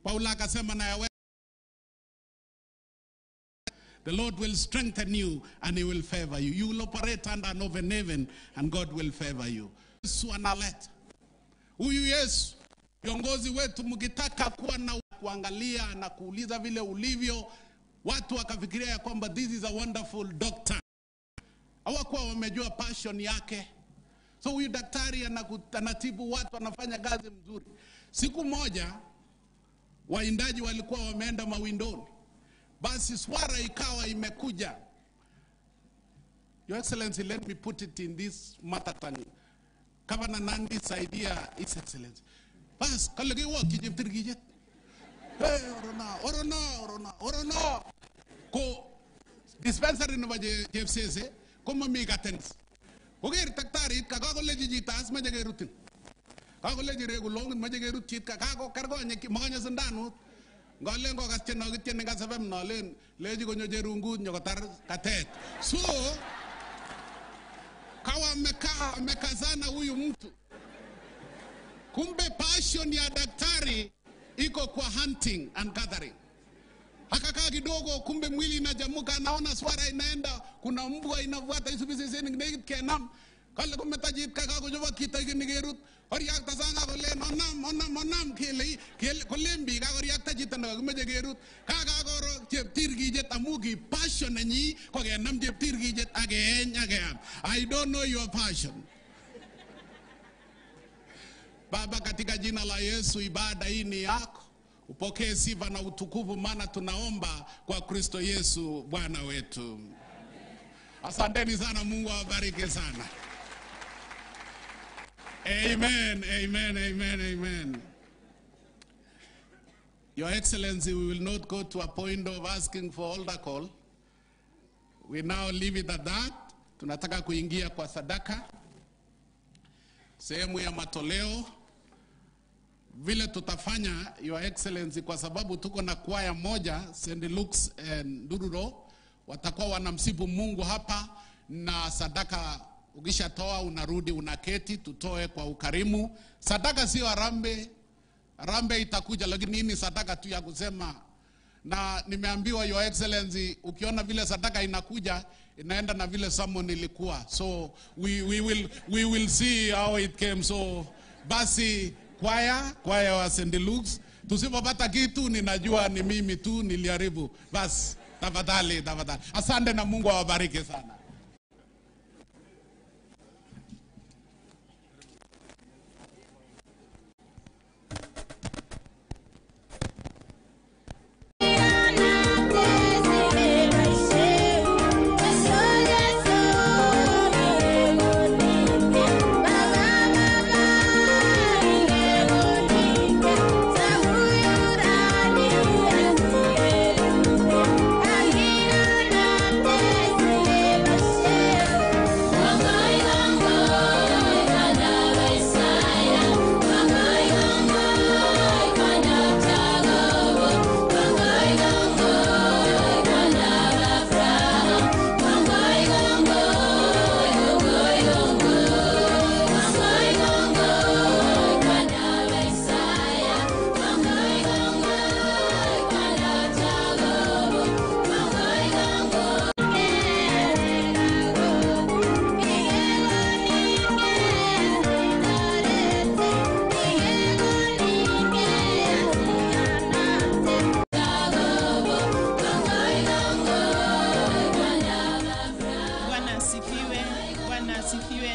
Paula akasema na yawe, the Lord will strengthen you and he will favor you. You will operate under an open heaven and God will favor you. Yesu analeta. Huyu Yesu, viongozi wetu mkitaka kuwa na kuangalia na kuuliza vile ulivyo, watu wakafikiria ya kwamba this is a wonderful doctor. Hawakuwa wamejua passion yake. So huyu daktari anatibu watu, anafanya kazi mzuri. Siku moja waindaji walikuwa wameenda mawindoni. Basi swara ikawa imekuja. Your Excellency, let me put it in this mother tongue. Governor Nandi saidia His Excellency. Bas kalagi wa kijiptir gijet. Hey orona. Ko dispensary na baje JFCC ko mami gatens. Ko gir daktari ka leji jitas ma jage rutin. Ka leji regulong ma jage rutit ka kargo nyeki maganya sandanu. Ngale ngo ka cheno gitene ka sabem no len leji ko nyojerungu nyokotar katet. So kawa amekazana huyu mtu. Kumbe passion ya daktari iko kwa hunting and gathering. Hakakaa kidogo, kumbe mwili inajamuka, anaona swara inaenda, kuna mbwa inafuata isubisi ngine kenam. Kale kumetajit kaka kujoba kita nigerut. Oriak tasanga kolen onam kele kolembi ka oriak tajit na kumeje gerut. Kaka koro cheptirgijet amugi passion nenyi ko kenam cheptirgijet ageen. I don't know your passion. Baba, katika jina la Yesu, ibada hii ni yako. Upokee sifa na utukufu, maana tunaomba kwa Kristo Yesu Bwana wetu. Asanteni sana, Mungu awabariki sana. Amen, amen, amen, amen. Your Excellency, we will not go to a point of asking for altar call. We now leave it at that. Tunataka kuingia kwa sadaka, sehemu ya matoleo. Vile tutafanya, Your Excellency, kwa sababu tuko na kwaya moja, St. Luke's and Dururo, watakuwa wanamsifu Mungu hapa, na sadaka ukishatoa unarudi unaketi, tutoe kwa ukarimu. Sadaka sio harambe. Harambe itakuja, lakini ni sadaka tu ya kusema. Na nimeambiwa, Your Excellency, ukiona vile sadaka inakuja, inaenda na vile summon ilikuwa. So we will see how it came. So basi kwaya wa St. Luke's, tusipopata kitu ninajua ni mimi tu niliharibu. Basi tafadhali. Asante na Mungu awabariki sana.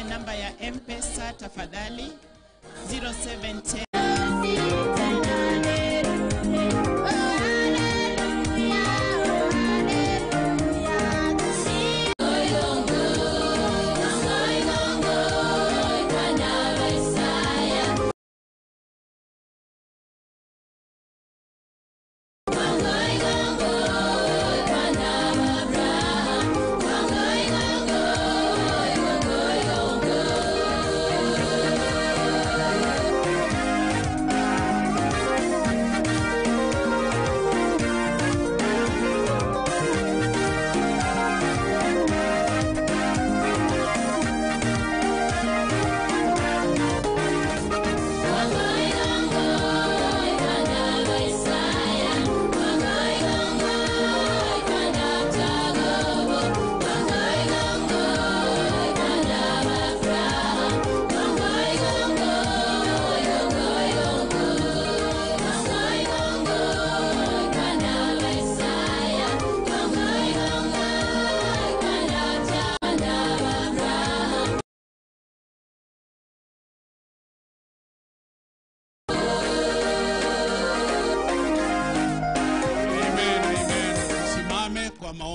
Namba ya M-Pesa tafadhali 0710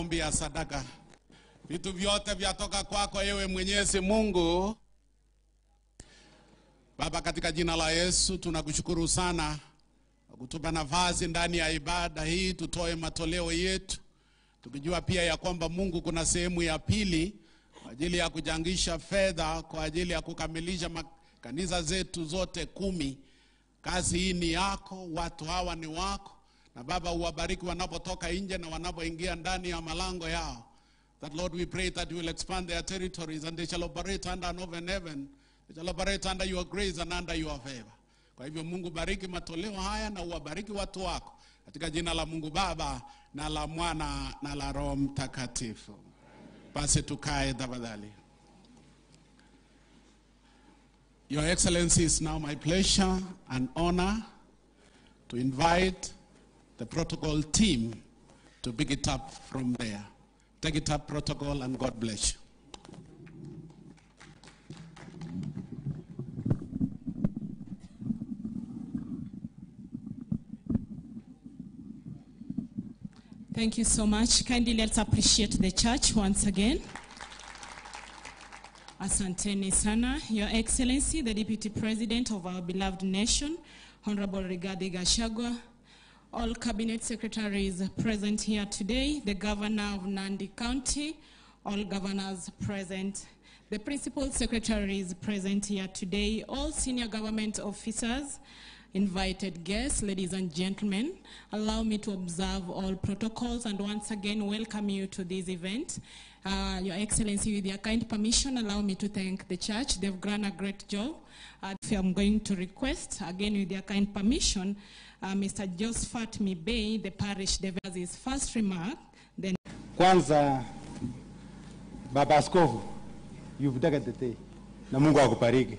maombi ya sadaka. Vitu vyote vyatoka kwako ewe Mwenyezi Mungu. Baba, katika jina la Yesu tunakushukuru sana kutupa nafasi ndani ya ibada hii tutoe matoleo yetu, tukijua pia ya kwamba Mungu kuna sehemu ya pili kwa ajili ya kujangisha fedha kwa ajili ya kukamilisha kanisa zetu zote 10. Kazi hii ni yako, watu hawa ni wako, na Baba uwabariki wanapotoka nje na wanapoingia ndani ya malango yao. That Lord, we pray that you will expand their territories and they shall operate under an open heaven. They shall operate under your grace and under your favor. Kwa hivyo Mungu, bariki matoleo haya na uwabariki watu wako katika jina la Mungu Baba na la Mwana na la Roho Mtakatifu. Basi tukae tafadhali. Your Excellency, it's now my pleasure and honor to invite the protocol team to pick it up from there. Take it up, protocol, and God bless you. Thank you so much. Kindly let's appreciate the church once again. Asanteni sana. Your Excellency, the Deputy President of our beloved nation, Honorable Rigathi Gachagua, all cabinet secretaries present here today, the Governor of Nandi County, all governors present, the principal secretaries present here today, all senior government officers, invited guests, ladies and gentlemen, allow me to observe all protocols and once again welcome you to this event. Your Excellency, with your kind permission, allow me to thank the church. They've done a great job. I'm going to request, again with your kind permission, Mr. Josephat Mibei, the parish develops his first remark. Then Kwanza, Baba Askofu, you've taken the day. Na Mungu akubariki.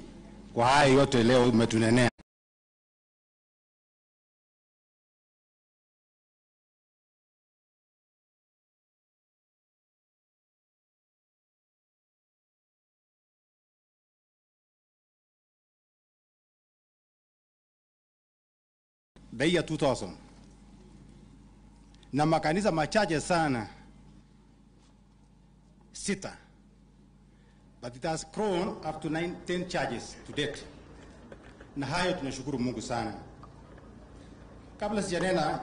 Kwa haya yote leo umetunenea. The year 2000. Na makanisa machache sana 6. But it has grown up to 10 churches to date. Na hayo tunashukuru Mungu sana. Kabla sijanena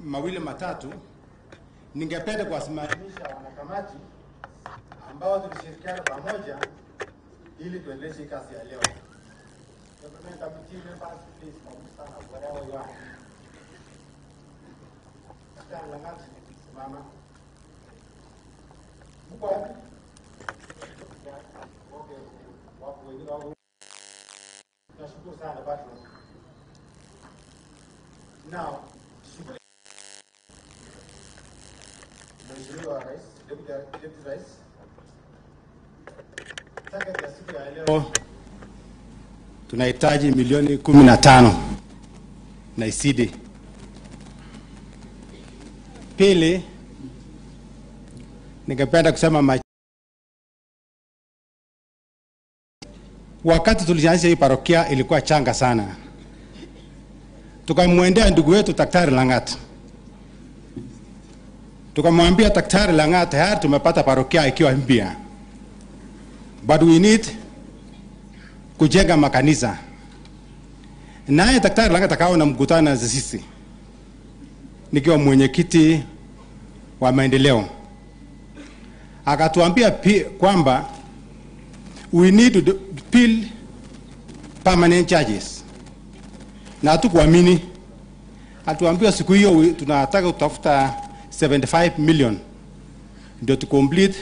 mawili matatu, ningependa kuwasimamisha wanakamati ambao tulishirikiana pamoja ili tuendeleze kazi ya leo. Now, Deputy Rais, tunahitaji milioni 15 na isidi. Pili, ningependa kusema wakati tulianza hii parokia ilikuwa changa sana. Tukamwendea ndugu wetu Daktari Langat. Tukamwambia Daktari Langat, tayari tumepata parokia ikiwa mpya, but we need kujenga makanisa. Naye Daktari Langat akaona mkutano na sisi nikiwa mwenyekiti wa maendeleo, akatuambia kwamba we need to build permanent churches. Na hatukuamini. Atuambia siku hiyo tunataka kutafuta 75 million ndio to complete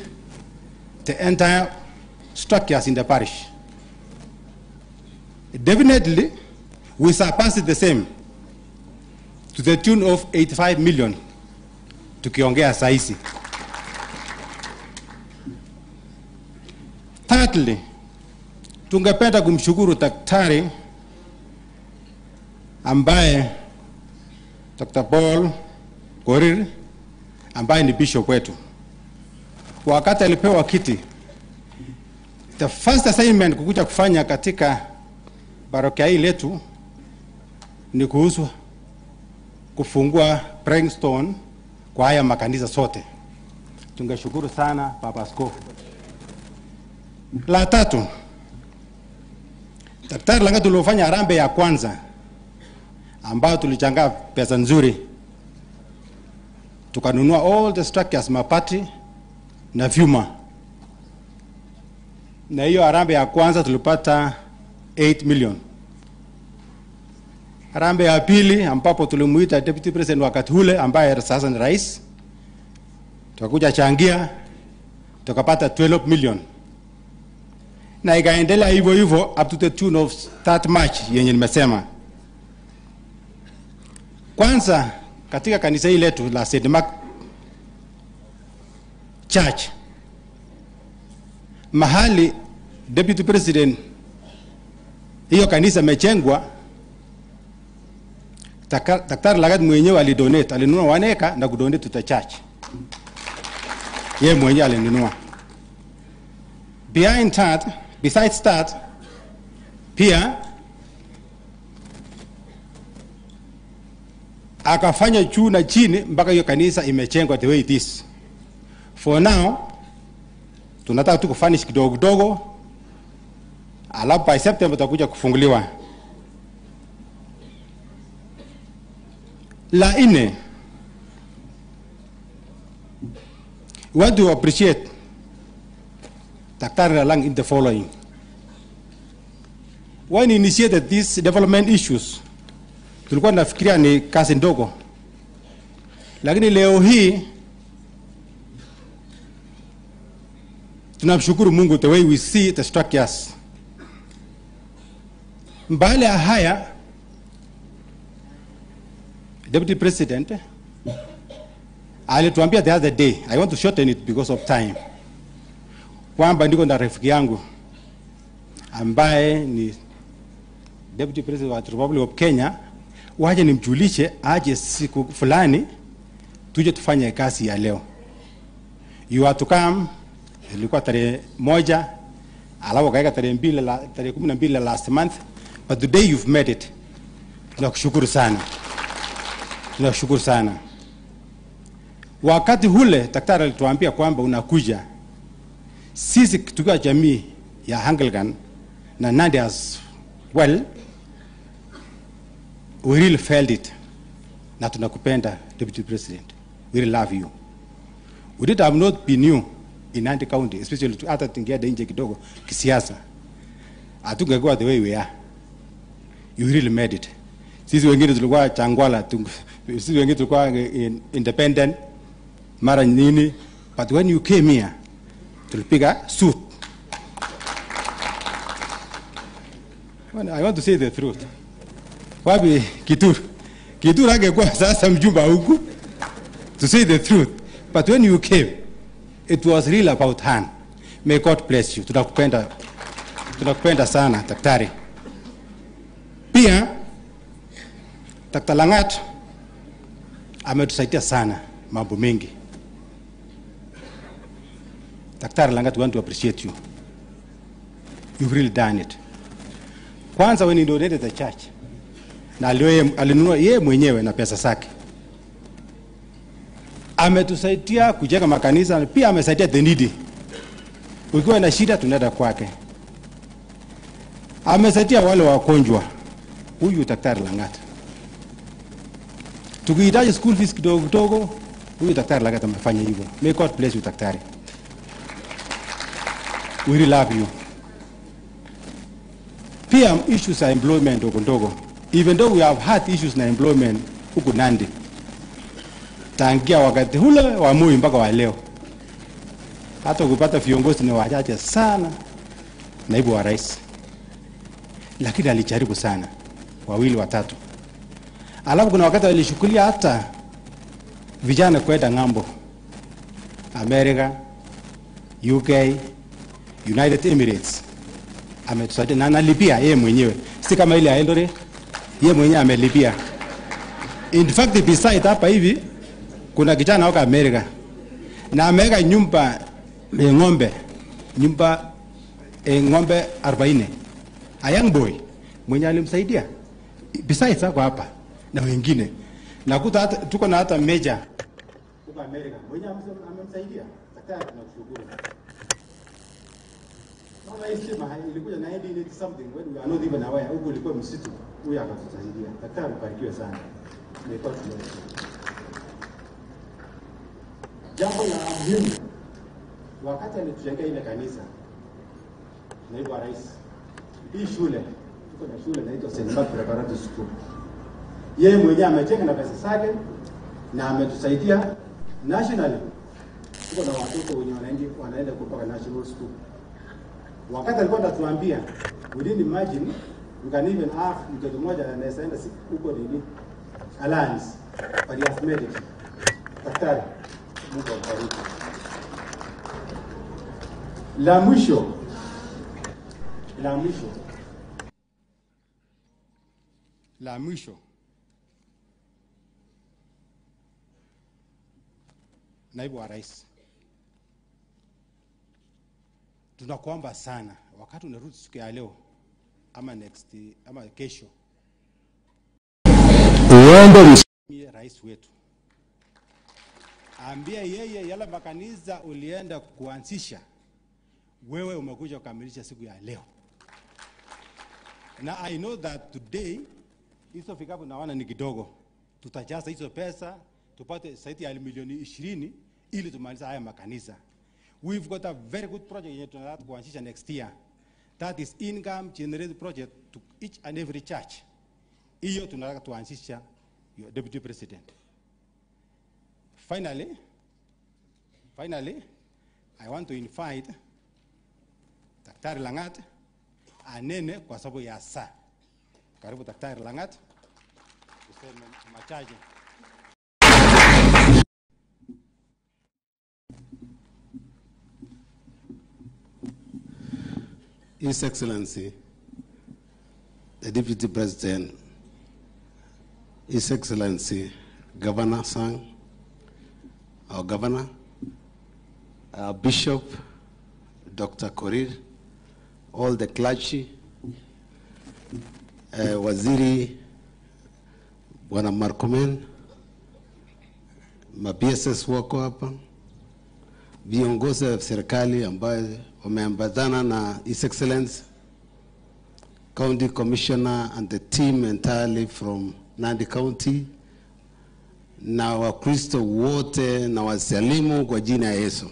the entire structures in the parish. Definitely we surpassed the same to the tune of 85 million tukiongea saisi. Thirdly, tungependa kumshukuru daktari ambaye Dr. Paul Korir ambaye ni bishop wetu. Wakati alipewa kiti, the first assignment kukuja kufanya katika parokia hii letu ni kufungua praying stone kwa haya makanisa sote. tungeshukuru sana Baba Askofu. La tatu, Daktari Langat tulifanya harambee ya kwanza ambayo tulichanga pesa nzuri. Tukanunua all the structures, mapati na vyuma. Na hiyo harambee ya kwanza tulipata 8 million. Harambee ya pili ambapo tulimuita Deputy President wakati ule ambaye sasa ni rais, tukakuja changia, tukapata 12 million. Na ikaendelea hivyo hivyo up to the tune of that much yenye nimesema. Kwanza katika kanisa hili letu la St. Mark Church, mahali Deputy President hiyo kanisa imejengwa, Daktari Langat mwenyewe alidonate, alinunua 1 acre na kudonate to the church. Yeye mwenyewe alinunua. Besides that, pia akafanya juu na chini mpaka hiyo kanisa imejengwa the way it is. For now, tunataka tu kufanish kidogo kidogo, alafu by September tutakuja kufunguliwa. La nne, we want to appreciate Daktari Langat in the following. When he initiated these development issues, tulikuwa nafikiria ni kazi ndogo. Lakini leo hii tunamshukuru Mungu the way we see the structures. Mbali ya haya, Deputy President alituambia the other day, I want to shorten it because of time, kwamba ndiko na rafiki yangu ambaye ni Deputy President wa Republic of Kenya, waje nimjulishe aje siku fulani tuje tufanye kazi ya leo. You are to come, ilikuwa tarehe 1, alafu kaika tarehe 12 last month, but today you've made it. Tunakushukuru sana. Tunashukuru sana. Wakati hule daktari alituambia kwamba unakuja, sisi tukiwa jamii ya Anglican na Nandi as well, we really felt it. Na tunakupenda Deputy President. We really love you. We did have not been new in Nandi County, especially to hata tingia nje kidogo kisiasa. Atungekuwa the way we are. You really made it. Sisi wengine tulikuwa Changwala, sisi wengine tulikuwa independent mara nini, but when you came here tulipiga suit. I want to say the truth. Wapi Kituru angekuwa sasa mjumba huku, to say the truth. But when you came, it was really about hand. May God bless you. Tunakupenda sana daktari. Pia Daktari Langat ametusaidia sana mambo mengi. Daktari Langat, we want to appreciate you. You've really done it. Kwanza when he donated the church, na alinunua yeye mwenyewe na pesa zake, ametusaidia kujenga makanisa, pia amesaidia the needy. Ukiwa na shida tunaenda kwake. Amesaidia wale wagonjwa. Huyu Daktari Langat. Tukihitaji school fees kidogo kidogo, huyu Daktari Langat amefanya hivyo. May God bless you daktari. We really love you. Pia issues are employment ndogo. Even though we have had issues na employment huku Nandi, tangia wakati hule wa Moi mpaka wa leo, hata kupata viongozi ni wachache sana, naibu wa rais. Lakini alijaribu sana, 2 watatu. Alafu kuna wakati alishukulia hata vijana kwenda ngambo, America, UK, United Emirates. Ametusaidia na analipia yeye mwenyewe. Si kama ile aendore, yeye mwenyewe amelipia. In fact, beside hapa hivi kuna kijana waka America na ameweka nyumba ng'ombe 40. A young boy mwenye alimsaidia. Besides hapa na wengine. Nakuta hata tuko na hata major huko America mwenye amemsaidia. Daktari tunakushukuru. Mama hii sema ilikuja na 1980 something when we are not even aware. Huko ilikuwa msitu. Huyu akatusaidia. Daktari ubarikiwe sana. Nimekuwa tumeelewa. Jambo la muhimu wakati alitujengea ile kanisa, naibu wa rais, hii shule, tuko na shule inaitwa St. Mark Preparatory School. Yeye mwenyewe amejenga na pesa zake na ametusaidia nationally. Tuko na watoto wenye wanaenda kutoka national school. Wakati alikuwa anatuambia, we didn't imagine we can even have mtoto mmoja anaweza enda huko nini alliance, but he has made it. Daktari, Mungu akubariki. La mwisho, naibu wa rais, tunakuomba sana wakati unarudi siku ya leo ama ama kesho, uende rais wetu, ambia yeye yale makanisa ulienda kuanzisha, wewe umekuja kukamilisha siku ya leo. Na I know that today hizo fikapo naona ni kidogo, tutajaza hizo pesa tupate zaidi ya milioni 20 ili tumalize haya makanisa. We've got a very good project yenye tunataka kuanzisha next year. That is income generated project to each and every church. Hiyo tunataka tuanzisha, your deputy president. Finally, I want to invite Daktari Langat anene kwa sababu ya saa. Karibu Daktari Langat. Tuseme machache. His Excellency, the Deputy President, His Excellency, Governor Sang, our Governor, our Bishop, Dr. Korir, all the clergy, Waziri, Bwana Markomen, ma-PSS wako hapa, viongozi wa serikali ambayo wameambatana na His Excellency, County Commissioner and the team entirely from Nandi County, na Wakristo wote na wasalimu kwa jina ya Yesu.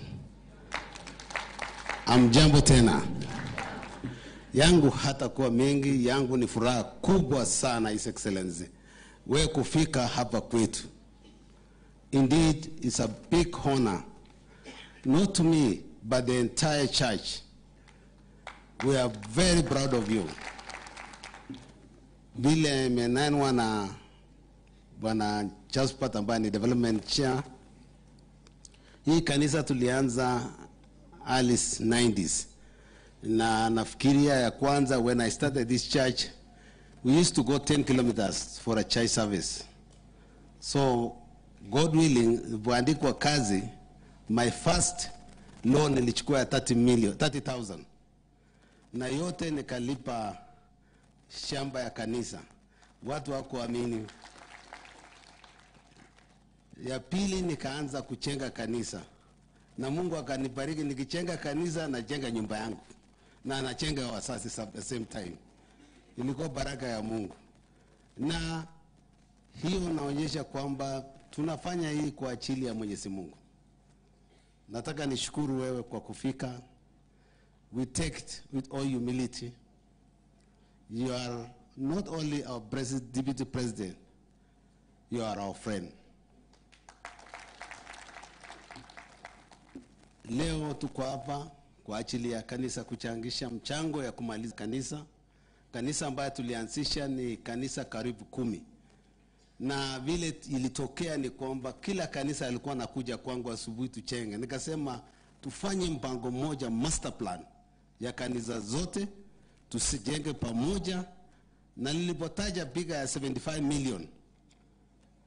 Amjambo tena. Yangu hata kuwa mengi, yangu ni furaha kubwa sana His Excellency wewe kufika hapa kwetu. Indeed, it's a big honor, not to me, but the entire church. We are very proud of you. Vile menanwa na Bwana Jasper ambaye ni development chair. Hii kanisa tulianza early 90s. Na nafikiria ya kwanza when I started this church, we used to go 10 kilometers for a church service. So God willing, buandikwa kazi, my first loan nilichukua 30,000. Na yote nikalipa shamba ya kanisa. Watu hawakuamini. Ya pili nikaanza kujenga kanisa. Na Mungu akanibariki nikijenga kanisa na jenga nyumba yangu. Na najenga wasasi at the same time. Ilikuwa baraka ya Mungu. Na hiyo naonyesha kwamba tunafanya hii kwa ajili ya Mwenyezi Mungu. Nataka nishukuru wewe kwa kufika. We take it with all humility. You are not only our deputy president, you are our friend. Leo tuko hapa kwa ajili ya kanisa kuchangisha mchango ya kumaliza kanisa. Kanisa ambayo tulianzisha ni kanisa karibu 10. Na vile ilitokea ni kwamba kila kanisa alikuwa nakuja kwangu asubuhi tuchenge. Nikasema tufanye mpango mmoja, master plan ya kanisa zote, tusijenge pamoja. Na nilipotaja biga ya 75 million,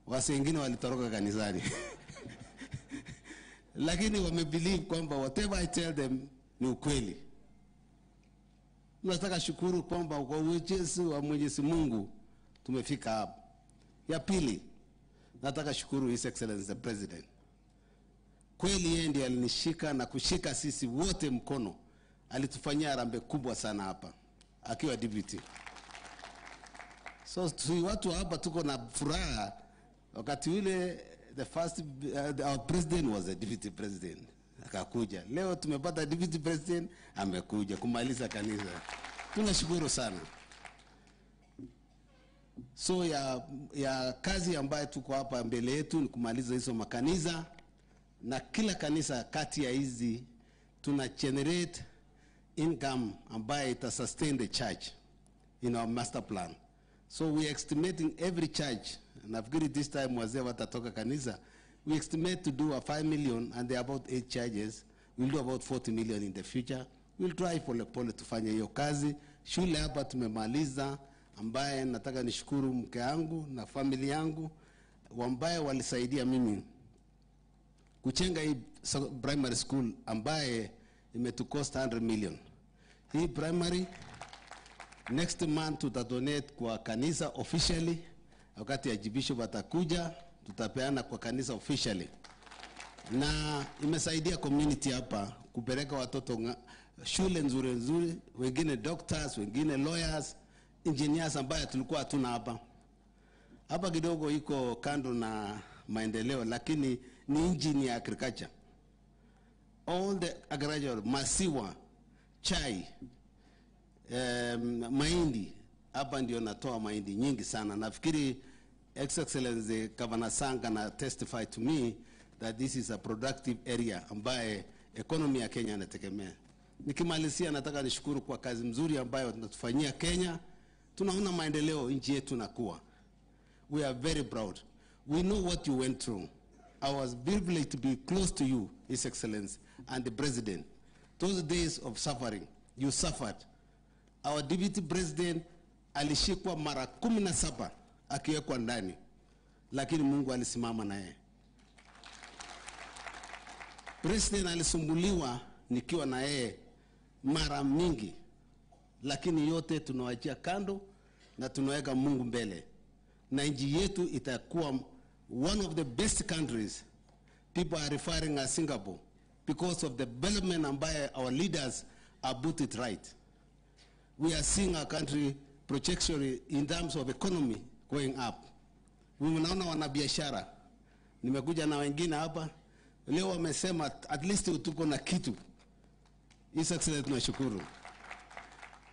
wasi wengine walitoroka kanisani. Lakini wamebelieve kwamba whatever I tell them ni ukweli. Nataka shukuru kwamba kwa uwezo wa Mwenyezi Mungu tumefika hapa. Ya pili, nataka shukuru His Excellency the President kweli yeye ndiye alinishika na kushika sisi wote mkono. Alitufanyia harambee kubwa sana hapa akiwa deputy. So watu hapa tuko na furaha. Wakati ule the first our president was a deputy president, akakuja. Leo tumepata deputy president amekuja kumaliza kanisa. Tunashukuru sana. So ya kazi ambayo tuko hapa mbele yetu ni kumaliza hizo makanisa, na kila kanisa kati ya hizi tuna generate income ambayo ita sustain the church in our master plan. So we are estimating every church, nafikiri this time wazee watatoka kanisa, we estimate to do a 5 million, and there are about 8 churches. We'll do about 40 million in the future. We'll try pole pole tufanye hiyo kazi. Shule hapa tumemaliza, ambaye nataka nishukuru mke wangu na familia yangu ambaye walisaidia mimi kuchenga hii primary school ambaye imetukost 100 million. Hii primary next month tutadonate kwa kanisa officially. Wakati ya jibisho watakuja, tutapeana kwa kanisa officially. Na imesaidia community hapa kupeleka watoto shule nzuri nzuri, wengine doctors, wengine lawyers, engineers ambaye tulikuwa hatuna hapa. Hapa kidogo iko kando na maendeleo, lakini ni engine ya agriculture. All the agriculture, masiwa, chai, mahindi, hapa ndio natoa mahindi nyingi sana. Nafikiri Excellency Governor Sanga na testify to me that this is a productive area ambaye economy ya Kenya inategemea. Nikimalizia nataka nishukuru kwa kazi mzuri ambayo tunatufanyia Kenya. Tunaona maendeleo nchi yetu nakuwa. We are very proud. We know what you went through. I was privileged to be close to you, His Excellency, and the President. Those days of suffering, you suffered. Our Deputy President alishikwa mara 17 akiwekwa ndani, lakini Mungu alisimama naye. President alisumbuliwa nikiwa na yeye mara mingi, lakini yote tunawachia kando na tunaweka Mungu mbele. Na nchi yetu itakuwa one of the best countries. People are referring as Singapore because of the development ambaye our leaders are put it right. We are seeing our country projection in terms of economy going up. Unaona wanabiashara, nimekuja na wengine hapa leo wamesema at least tuko na kitu. His Excellency tunashukuru.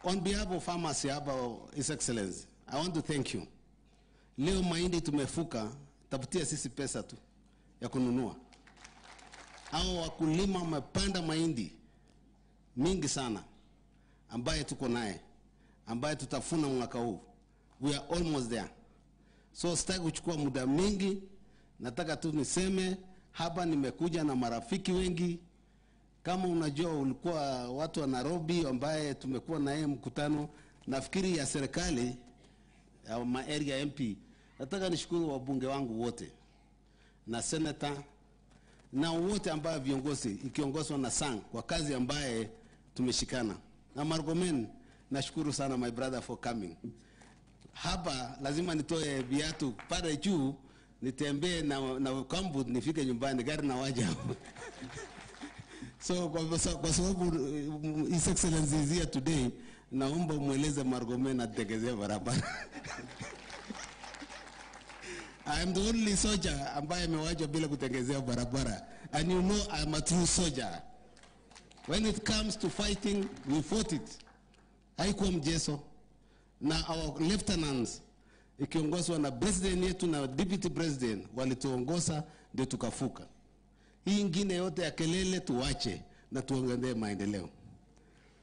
On behalf of farmers hapa, His Excellency, I want to thank you. Leo mahindi tumefuka, tafutia sisi pesa tu ya kununua. Hao wakulima wamepanda mahindi mingi sana ambaye tuko naye, ambaye tutafuna mwaka huu. We are almost there. So sitaki kuchukua muda mingi, nataka tu niseme hapa nimekuja na marafiki wengi. Kama unajua ulikuwa watu wa Nairobi ambaye tumekuwa na yeye mkutano nafikiri ya serikali ya area MP. Nataka nishukuru wabunge wangu wote na senator na wote ambao viongozi ikiongozwa na Sang kwa kazi ambaye tumeshikana. Na Margomen, nashukuru sana my brother for coming. Hapa lazima nitoe viatu pale juu nitembee na kambu nifike nyumbani, gari na waja. So kwa sababu His Excellency is here today, naomba mueleze Margomen ategezea barabara. I am the only soldier ambaye amewajwa bila kutengezea barabara. And you know I am a true soldier. When it comes to fighting, we fought it. Haikuwa mjeso. Na our lieutenants, ikiongozwa na president yetu na deputy president, walituongoza ndio tukafuka. Hii ingine yote ya kelele tuache na tuongezee maendeleo.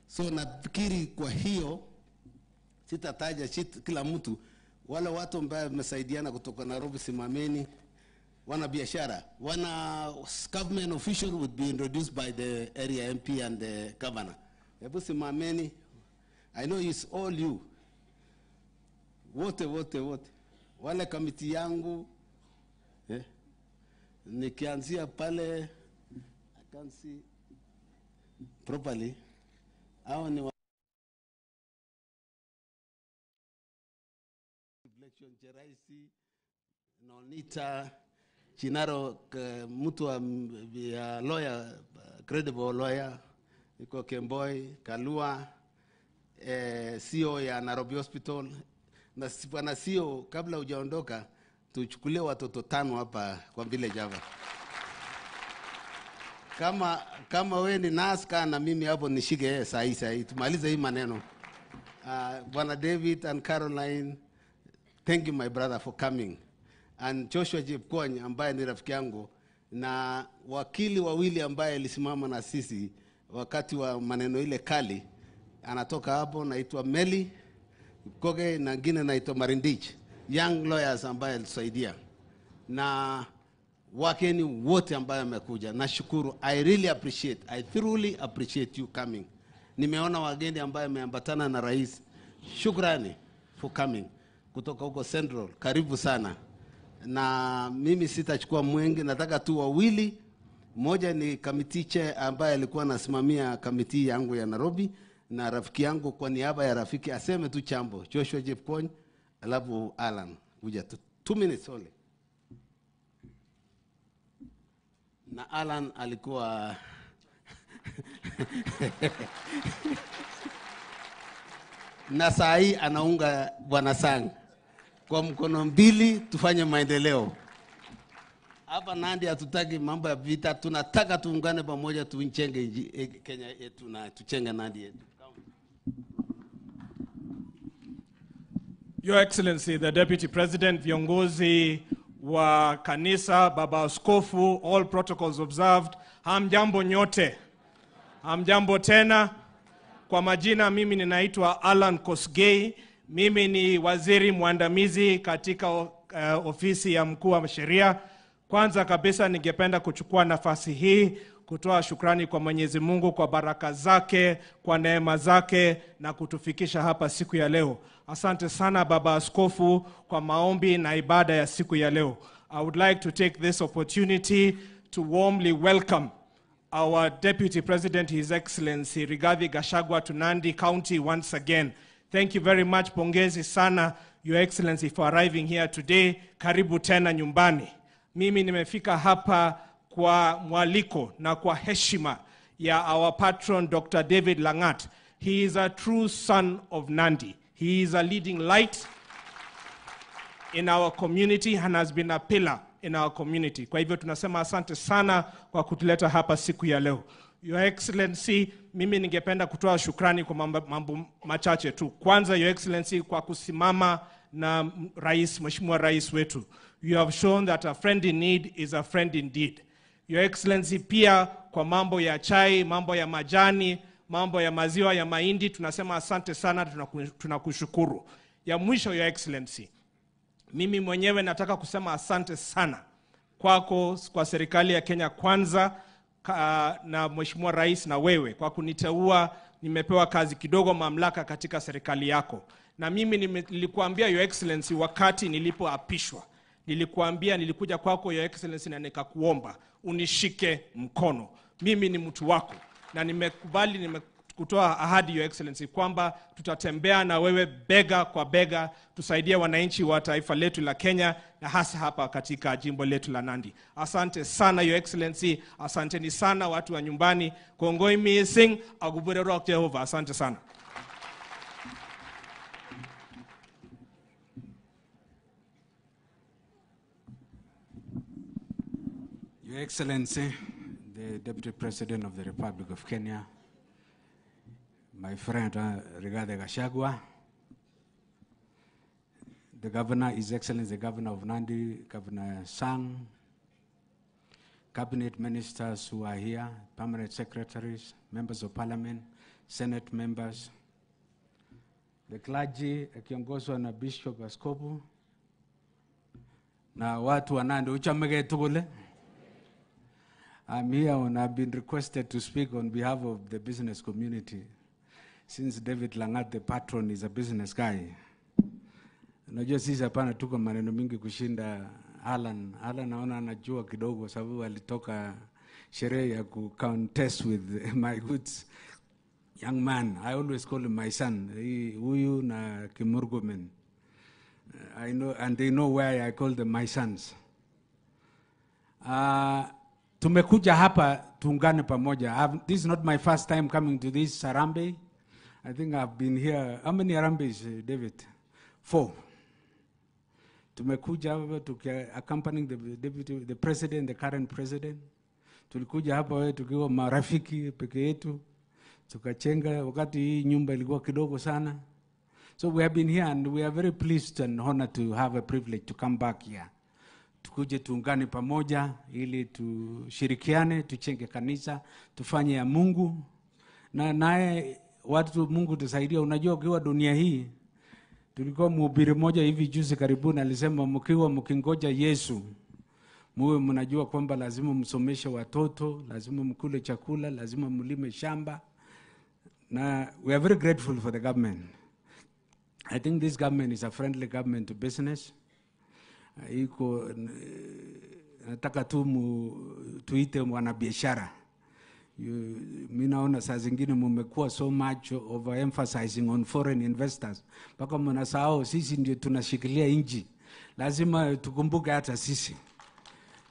So nafikiri kwa hiyo sitataja kila mtu, wala watu ambao wamesaidiana kutoka Nairobi, simameni. Wana biashara, wana government official would be introduced by the area MP and the governor. Hebu simameni. I know it's all you. Wote. Wale kamiti yangu, nikianzia pale, I can't see properly. Hao ni Jeraisi, Nonita, Chinaro mtu wa lawyer, credible lawyer, iko Kemboi, Kalua, CEO ya Nairobi Hospital. Na bwana CEO, kabla hujaondoka tuchukulie watoto 5 hapa kwa village hapa. Kama we ni naska na mimi hapo nishike sahi tumalize hii maneno. Bwana David and Caroline, thank you my brother for coming. And Joshua Jepkony ambaye ni rafiki yangu, na wakili wawili ambaye alisimama na sisi wakati wa maneno ile kali, anatoka hapo, naitwa Meli Koge na ngine naitwa Marindich, young lawyers ambaye alisaidia, na wakeni wote ambaye amekuja. Nashukuru, I thoroughly appreciate you coming. Nimeona wageni ambaye ameambatana na rais. Shukrani for coming kutoka huko Central, karibu sana. Na mimi sitachukua mwingi, nataka tu wawili. Mmoja ni committee chair ambaye alikuwa anasimamia committee yangu ya Nairobi, na rafiki yangu kwa niaba ya rafiki aseme tu chambo, Joshua Jepkony, alafu Alan. Kuja tu 2 minutes only. Na Alan alikuwa na sahi anaunga Bwana Sang kwa mkono mbili, tufanye maendeleo. Hapa Nandi hatutaki mambo ya vita, tunataka tuungane pamoja tuichenge Kenya yetu na tuchenge Nandi yetu. Your Excellency, the Deputy President, viongozi wa kanisa, baba askofu, all protocols observed. Hamjambo nyote. Hamjambo tena. Kwa majina mimi ninaitwa Alan Kosgei. Mimi ni waziri mwandamizi katika ofisi ya mkuu wa sheria. Kwanza kabisa ningependa kuchukua nafasi hii kutoa shukrani kwa Mwenyezi Mungu kwa baraka zake, kwa neema zake na kutufikisha hapa siku ya leo. Asante sana baba askofu kwa maombi na ibada ya siku ya leo. I would like to take this opportunity to warmly welcome our Deputy President, His Excellency Rigathi Gachagua, to Nandi County once again. Thank you very much, pongezi sana, Your Excellency, for arriving here today. Karibu tena nyumbani. Mimi nimefika hapa kwa mwaliko na kwa heshima ya our patron Dr. David Langat. He is a true son of Nandi. He is a leading light in our community and has been a pillar in our community. Kwa hivyo tunasema asante sana kwa kutuleta hapa siku ya leo. Your Excellency, mimi ningependa kutoa shukrani kwa mambo machache tu. Kwanza, Your Excellency, kwa kusimama na rais, mheshimiwa rais wetu. You have shown that a friend in need is a friend indeed. Your Excellency, pia kwa mambo ya chai, mambo ya majani, mambo ya maziwa ya mahindi, tunasema asante sana, tunakushukuru. Ya mwisho, Your Excellency, mimi mwenyewe nataka kusema asante sana kwako, kwa serikali ya Kenya Kwanza na mheshimiwa rais na wewe kwa kuniteua. Nimepewa kazi kidogo mamlaka katika serikali yako, na mimi nilikuambia Your Excellency wakati nilipoapishwa, nilikuja kwako Your Excellency na nikakuomba unishike mkono. Mimi ni mtu wako na nimekubali, kutoa ahadi Your Excellency kwamba tutatembea na wewe bega kwa bega, tusaidie wananchi wa taifa letu la Kenya na hasa hapa katika jimbo letu la Nandi. Asante sana Your Excellency, asanteni sana watu wa nyumbani. Kongoi mising, agubure rock Jehova. Asante sana. Your Excellency, the Deputy President of the Republic of Kenya, my friend Rigathi Gachagua, the Governor, His Excellency, the Governor of Nandi, Governor Sang, Cabinet Ministers who are here, Permanent Secretaries, Members of Parliament, Senate members, the clergy, akiongozwa na Bishop Askofu, na watu wa Nandi, uchamege tugule. I'm here and I've been requested to speak on behalf of the business community. Since David Langat, the patron, is a business guy. Unajua sisi hapana tuko maneno mingi kushinda Alan. Alan naona anajua kidogo sababu alitoka sherehe ya contest with my good young man. I always call him my son. Huyu na Kimurgomen. I know, and they know why I call them my sons. Tumekuja hapa tuungane pamoja. This is not my first time coming to this Harambee. I think I've been here. How many Harambees, David? 4. Tumekuja hapa accompanying the president, the current president. Tulikuja hapa tukiwa marafiki peke yetu. Tukachenga wakati hii nyumba ilikuwa kidogo sana. So we have been here and we are very pleased and honored to have a privilege to come back here. Tukuje tuungane pamoja ili tushirikiane, tuchenge kanisa, tufanye ya Mungu. Na naye watu Mungu tusaidia. Unajua ukiwa dunia hii, tulikuwa mhubiri mmoja hivi juzi karibuni alisema mkingoja Yesu, muwe mnajua kwamba lazima msomeshe watoto, lazima mkule chakula, lazima mlime shamba. Na we are very grateful for the government. I think this government is a friendly government to business. Iko nataka tuite wanabiashara. Mimi naona saa zingine mmekuwa so much overemphasizing on foreign investors. Mpaka mnasahau sisi ndio tunashikilia nchi. Lazima tukumbuke hata sisi.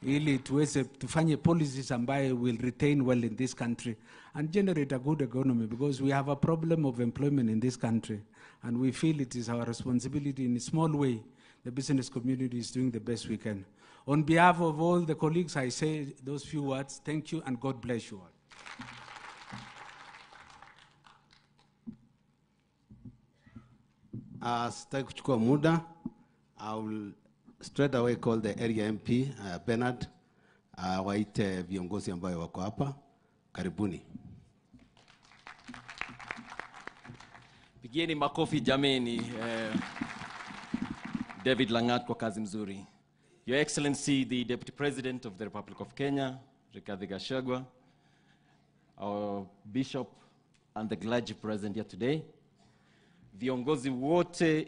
Ili tuweze tufanye policies ambaye will retain well in this country and generate a good economy, because we have a problem of employment in this country and we feel it is our responsibility in a small way. The business community is doing the best we can. On behalf of all the colleagues, I say those few words. Thank you and God bless you all. Sitaki kuchukua muda. I will straight away call the area MP, Bernard, waite viongozi ambayo wako hapa. Karibuni. Pigieni makofi jameni. David Langat kwa kazi mzuri. Your Excellency, the Deputy President of the Republic of Kenya, Rigathi Gachagua, our Bishop and the clergy present here today, viongozi wote,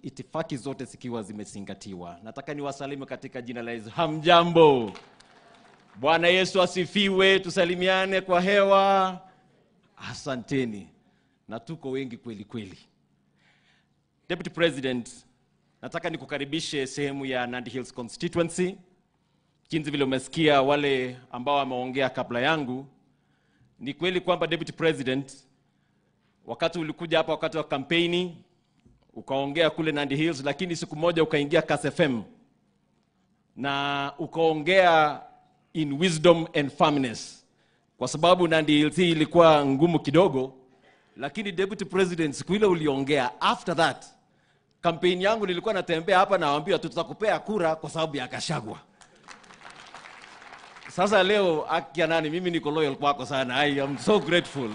itifaki zote zikiwa zimezingatiwa. Nataka niwasalimu katika jina la Yesu. Hamjambo. Bwana Yesu asifiwe, tusalimiane kwa hewa. Asanteni. Na tuko wengi kweli kweli. Deputy President, nataka nikukaribishe sehemu ya Nandi Hills constituency. Jinsi vile umesikia wale ambao wameongea kabla yangu, ni kweli kwamba Deputy President, wakati ulikuja hapa wakati wa kampeni, ukaongea kule Nandi Hills, lakini siku moja ukaingia Kass FM na ukaongea in wisdom and firmness, kwa sababu Nandi Hills ilikuwa ngumu kidogo. Lakini Deputy President, siku ile uliongea, after that kampeni yangu nilikuwa natembea hapa na nawaambia tutakupea kura kwa sababu ya Gachagua. Sasa leo akia nani, mimi niko loyal kwako sana. I am so grateful.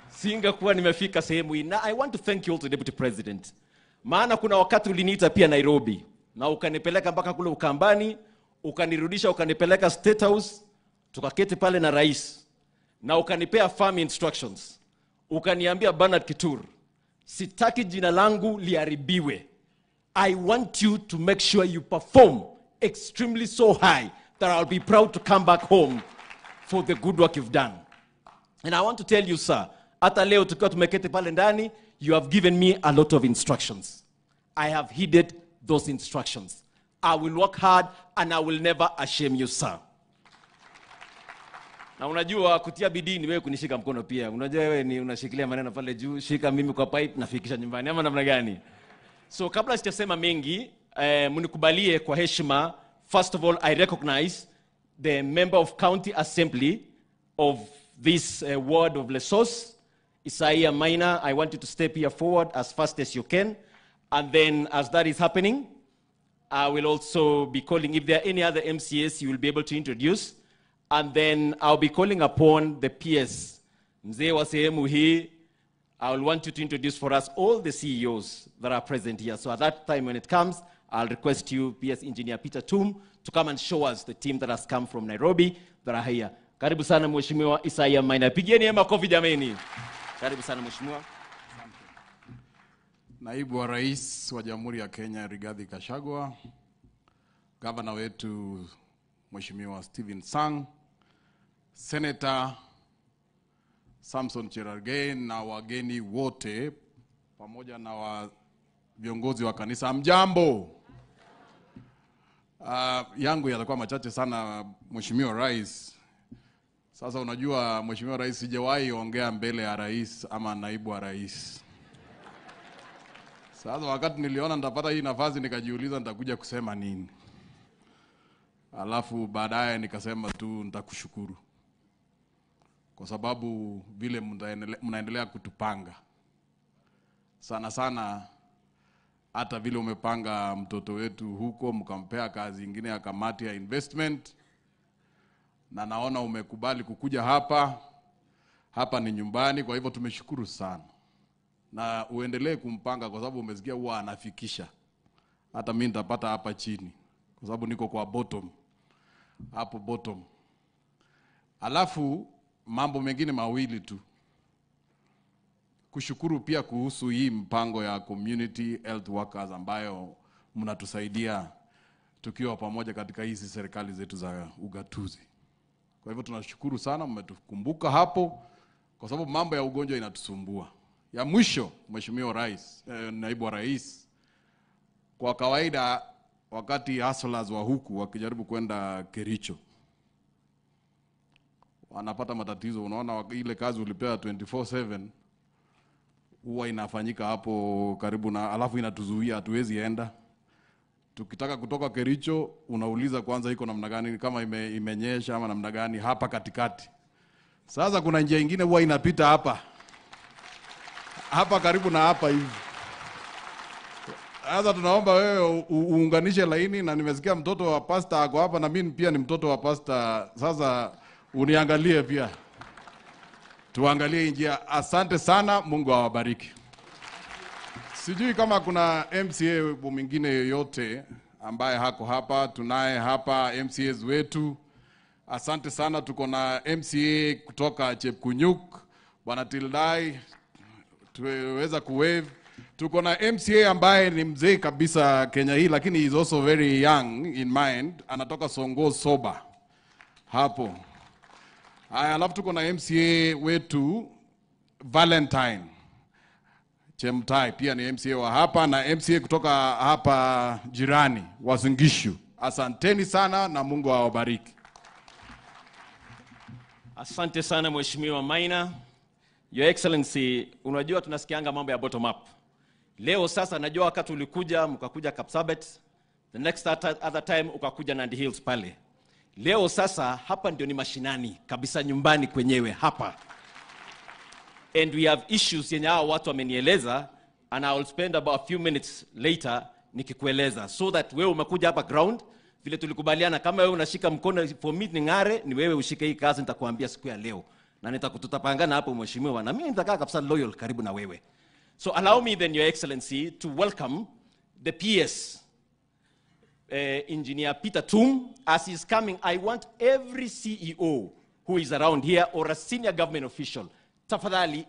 Singekuwa nimefika sehemu hii. Na I want to thank you also, Deputy President. Maana kuna wakati uliniita pia Nairobi na ukanipeleka mpaka kule Ukambani, ukanirudisha ukanipeleka State House, tukaketi pale na rais na ukanipea farm instructions. Ukaniambia Bernard Kitur, sitaki jina langu liharibiwe. I want you to make sure you perform extremely so high that I'll be proud to come back home for the good work you've done. And I want to tell you, sir, hata leo tukiwa tumeketi pale ndani, you have given me a lot of instructions. I have heeded those instructions. I will work hard and I will never shame you, sir. Na unajua kutia bidii ni wewe kunishika mkono pia. Unajua wewe ni unashikilia maneno pale juu, shika mimi kwa pipe nafikisha nyumbani. Ama namna gani? So kabla sijasema mengi, mnikubalie kwa heshima. First of all, I recognize the member of County Assembly of this ward of Lesos, Isaiah Maina. I want you to step here forward as fast as you can. And then as that is happening, I will also be calling, if there are any other MCAs you will be able to introduce. And then I'll be calling upon the PS. Mzee wa sehemu hii, I will want you to introduce for us all the CEOs that are present here. So at that time when it comes, I'll request you, PS Engineer Peter Tum, to come and show us the team that has come from Nairobi that are here. Karibu sana Mheshimiwa Isaiah Maina. Pigieni makofi jameni. Karibu sana Mheshimiwa. Naibu wa Rais wa Jamhuri ya Kenya Rigathi Gachagua, Gavana wetu Mheshimiwa Stephen Sang, Senator Samson Cherargei na wageni wote pamoja na viongozi wa kanisa. Mjambo. Yangu yatakuwa machache sana, Mheshimiwa Rais. Sasa unajua Mheshimiwa Rais, sijawahi ongea mbele ya rais ama naibu wa rais. Sasa wakati niliona nitapata hii nafasi nikajiuliza nitakuja kusema nini. Alafu baadaye nikasema tu nitakushukuru. Kwa sababu vile mnaendelea kutupanga. Sana sana hata vile umepanga mtoto wetu huko, mkampea kazi nyingine ya kamati ya investment, na naona umekubali kukuja hapa. Hapa ni nyumbani, kwa hivyo tumeshukuru sana. Na uendelee kumpanga kwa sababu umesikia huwa anafikisha. Hata mimi nitapata hapa chini kwa sababu niko kwa bottom. Hapo bottom. Alafu mambo mengine mawili tu. Kushukuru pia kuhusu hii mpango ya community health workers ambayo mnatusaidia tukiwa pamoja katika hizi serikali zetu za ugatuzi. Kwa hivyo tunashukuru sana, mmetukumbuka hapo kwa sababu mambo ya ugonjwa inatusumbua. Ya mwisho, Mheshimiwa Rais, naibu wa rais, kwa kawaida wakati hustlers wa huku wakijaribu kwenda Kericho wanapata matatizo. Unaona ile kazi ulipewa 24/7 huwa inafanyika hapo karibu na, alafu inatuzuia hatuwezi enda. Tukitaka kutoka Kericho unauliza kwanza iko namna gani, kama imenyesha ama namna gani hapa katikati. Sasa kuna njia nyingine huwa inapita hapa karibu na hapa hivi. Sasa tunaomba wewe uunganishe laini, na nimesikia mtoto wa pastor ako hapa na mimi pia ni mtoto wa pastor. Sasa uniangalie pia. Tuangalie njia. Asante sana, Mungu awabariki. Sijui kama kuna MCA mwingine yoyote ambaye hako hapa. Tunaye hapa MCAs wetu. Asante sana, tuko na MCA kutoka Chepkunyuk, Bwana Tildai, tuweza kuwave. Tuko na MCA ambaye ni mzee kabisa Kenya hii, lakini he is also very young in mind. Anatoka Songo Soba. Hapo. Alafu tuko na MCA wetu Valentine Chemtai, pia ni MCA wa hapa, na MCA kutoka hapa jirani Wazingishu. Asanteni sana na Mungu awabariki. Asante sana Mheshimiwa Maina. Your Excellency, unajua tunasikianga mambo ya bottom up. Leo sasa najua wakati ulikuja mkakuja Kapsabet, the next other time ukakuja Nandi Hills pale. Leo sasa hapa ndio ni mashinani kabisa, nyumbani kwenyewe hapa. And we have issues yenye hao watu wamenieleza, and I will spend about a few minutes later nikikueleza, so that wewe umekuja hapa ground vile tulikubaliana. Kama wewe unashika mkono for me ningare, ni wewe ushike hii kazi nitakuambia siku ya leo, na nitakututapangana hapo Mheshimiwa, na mimi nitakaa kabisa loyal karibu na wewe. So allow me then, Your Excellency, to welcome the PS, Engineer Peter Tum. As he's coming, I want every CEO who is around here or a senior government official, tafadhali,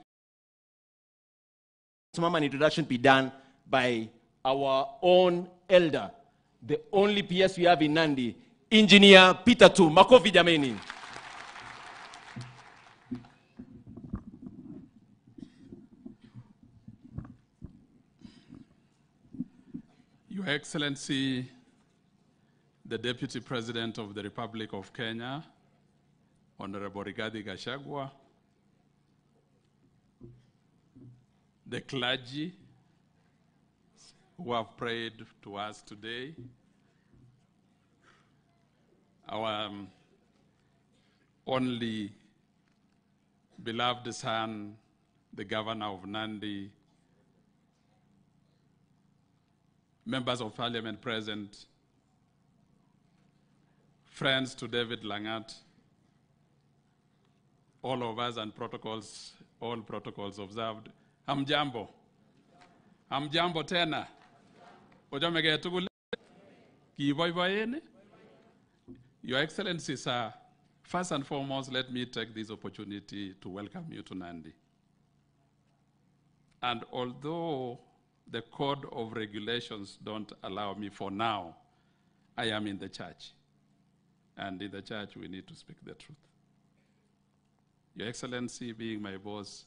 an introduction be done by our own elder, the only PS we have in Nandi, Engineer Peter Tum. Makofi jameni. Your Excellency, the Deputy President of the Republic of Kenya, Honorable Rigathi Gachagua, the clergy who have prayed to us today, our only beloved son, the Governor of Nandi, members of Parliament present, friends to David Langat, all of us and protocols, all protocols observed. Hamjambo. Hamjambo tena. Ojamege tugule. Kiboiboyeni. Your Excellency, sir, first and foremost, let me take this opportunity to welcome you to Nandi. And although the code of regulations don't allow me for now, I am in the church. And in the church, we need to speak the truth. Your Excellency, being my boss,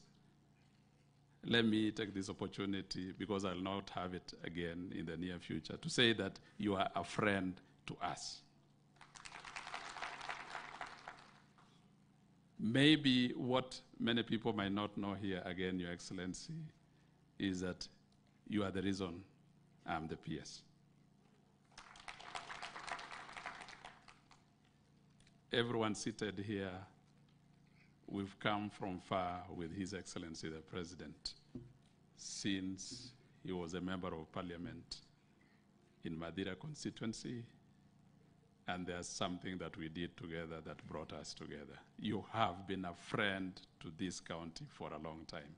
let me take this opportunity, because I'll not have it again in the near future, to say that you are a friend to us. Maybe what many people might not know here, again, Your Excellency, is that you are the reason I'm the PS. Everyone seated here, we've come from far with His Excellency the President since he was a member of Parliament in Madira constituency, and there's something that we did together that brought us together. You have been a friend to this county for a long time,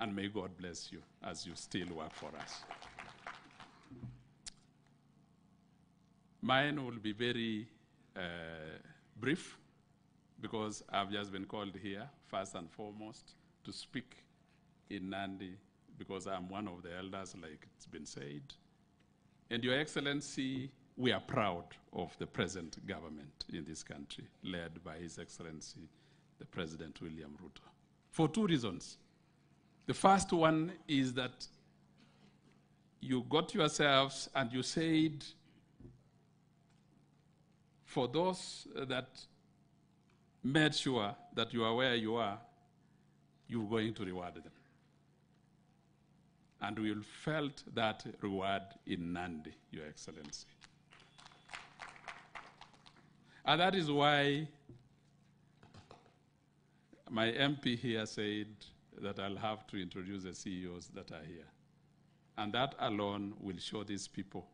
and may God bless you as you still work for us. Mine will be very brief, because I've just been called here, first and foremost, to speak in Nandi, because I'm one of the elders, like it's been said. And Your Excellency, we are proud of the present government in this country, led by His Excellency, the President William Ruto, for two reasons. The first one is that you got yourselves and you said, for those that made sure that you are where you are, you're going to reward them. And we felt that reward in Nandi, Your Excellency. And that is why my MP here said that I'll have to introduce the CEOs that are here. And that alone will show these people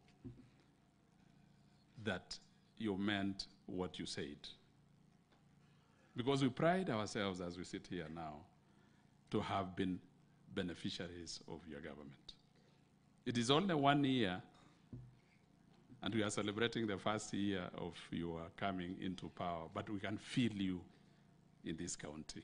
that you meant what you said. Because we pride ourselves as we sit here now to have been beneficiaries of your government. It is only 1 year, and we are celebrating the first year of your coming into power, but we can feel you in this county.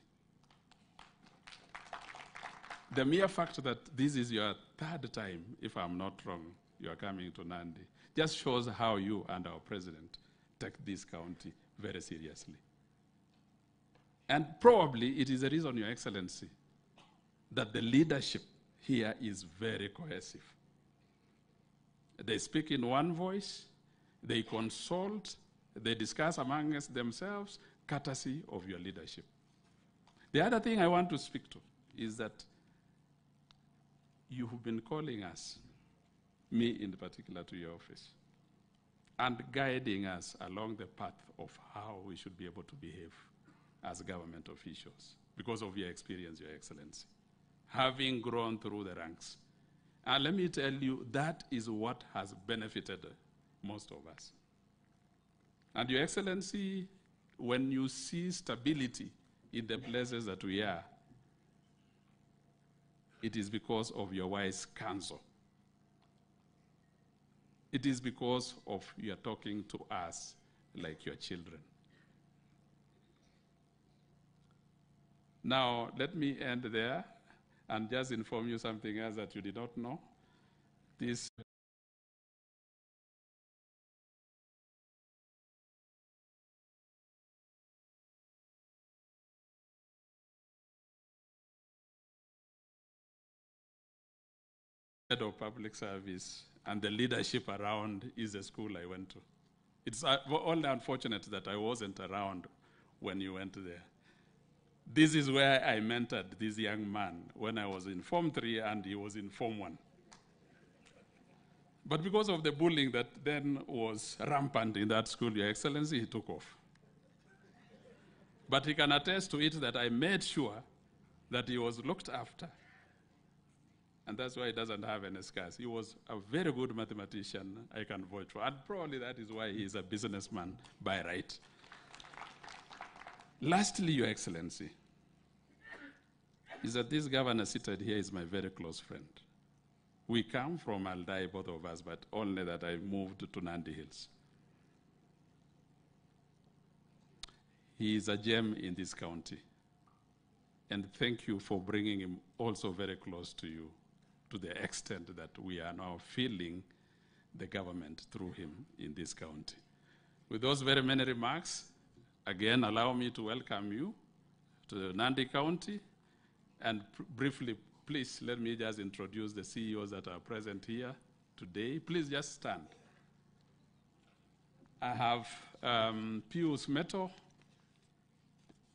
The mere fact that this is your third time, if I'm not wrong, you are coming to Nandi, just shows how you and our president take this county very seriously. And probably it is a reason, Your Excellency, that the leadership here is very cohesive. They speak in one voice, they consult, they discuss amongst themselves, courtesy of your leadership. The other thing I want to speak to is that you have been calling us, me in particular, to your office, and guiding us along the path of how we should be able to behave as government officials because of your experience, Your Excellency, having grown through the ranks. And let me tell you, that is what has benefited most of us. And Your Excellency, when you see stability in the places that we are, it is because of your wise counsel. It is because of your talking to us like your children. Now, let me end there and just inform you something else that you did not know. This head of public service and the leadership around is the school I went to. It's only unfortunate that I wasn't around when you went there. This is where I mentored this young man when I was in Form 3 and he was in Form 1. But because of the bullying that then was rampant in that school, Your Excellency, he took off. But he can attest to it that I made sure that he was looked after. And that's why he doesn't have any scars. He was a very good mathematician, I can vouch for. And probably that is why he is a businessman by right. Lastly, Your Excellency, is that this governor seated here is my very close friend. We come from Aldai, both of us, but only that I moved to Nandi Hills. He is a gem in this county. And thank you for bringing him also very close to you, to the extent that we are now feeling the government through him in this county. With those very many remarks, again, allow me to welcome you to Nandi County. And briefly, please let me just introduce the CEOs that are present here today. Please just stand. I have Pius Meto.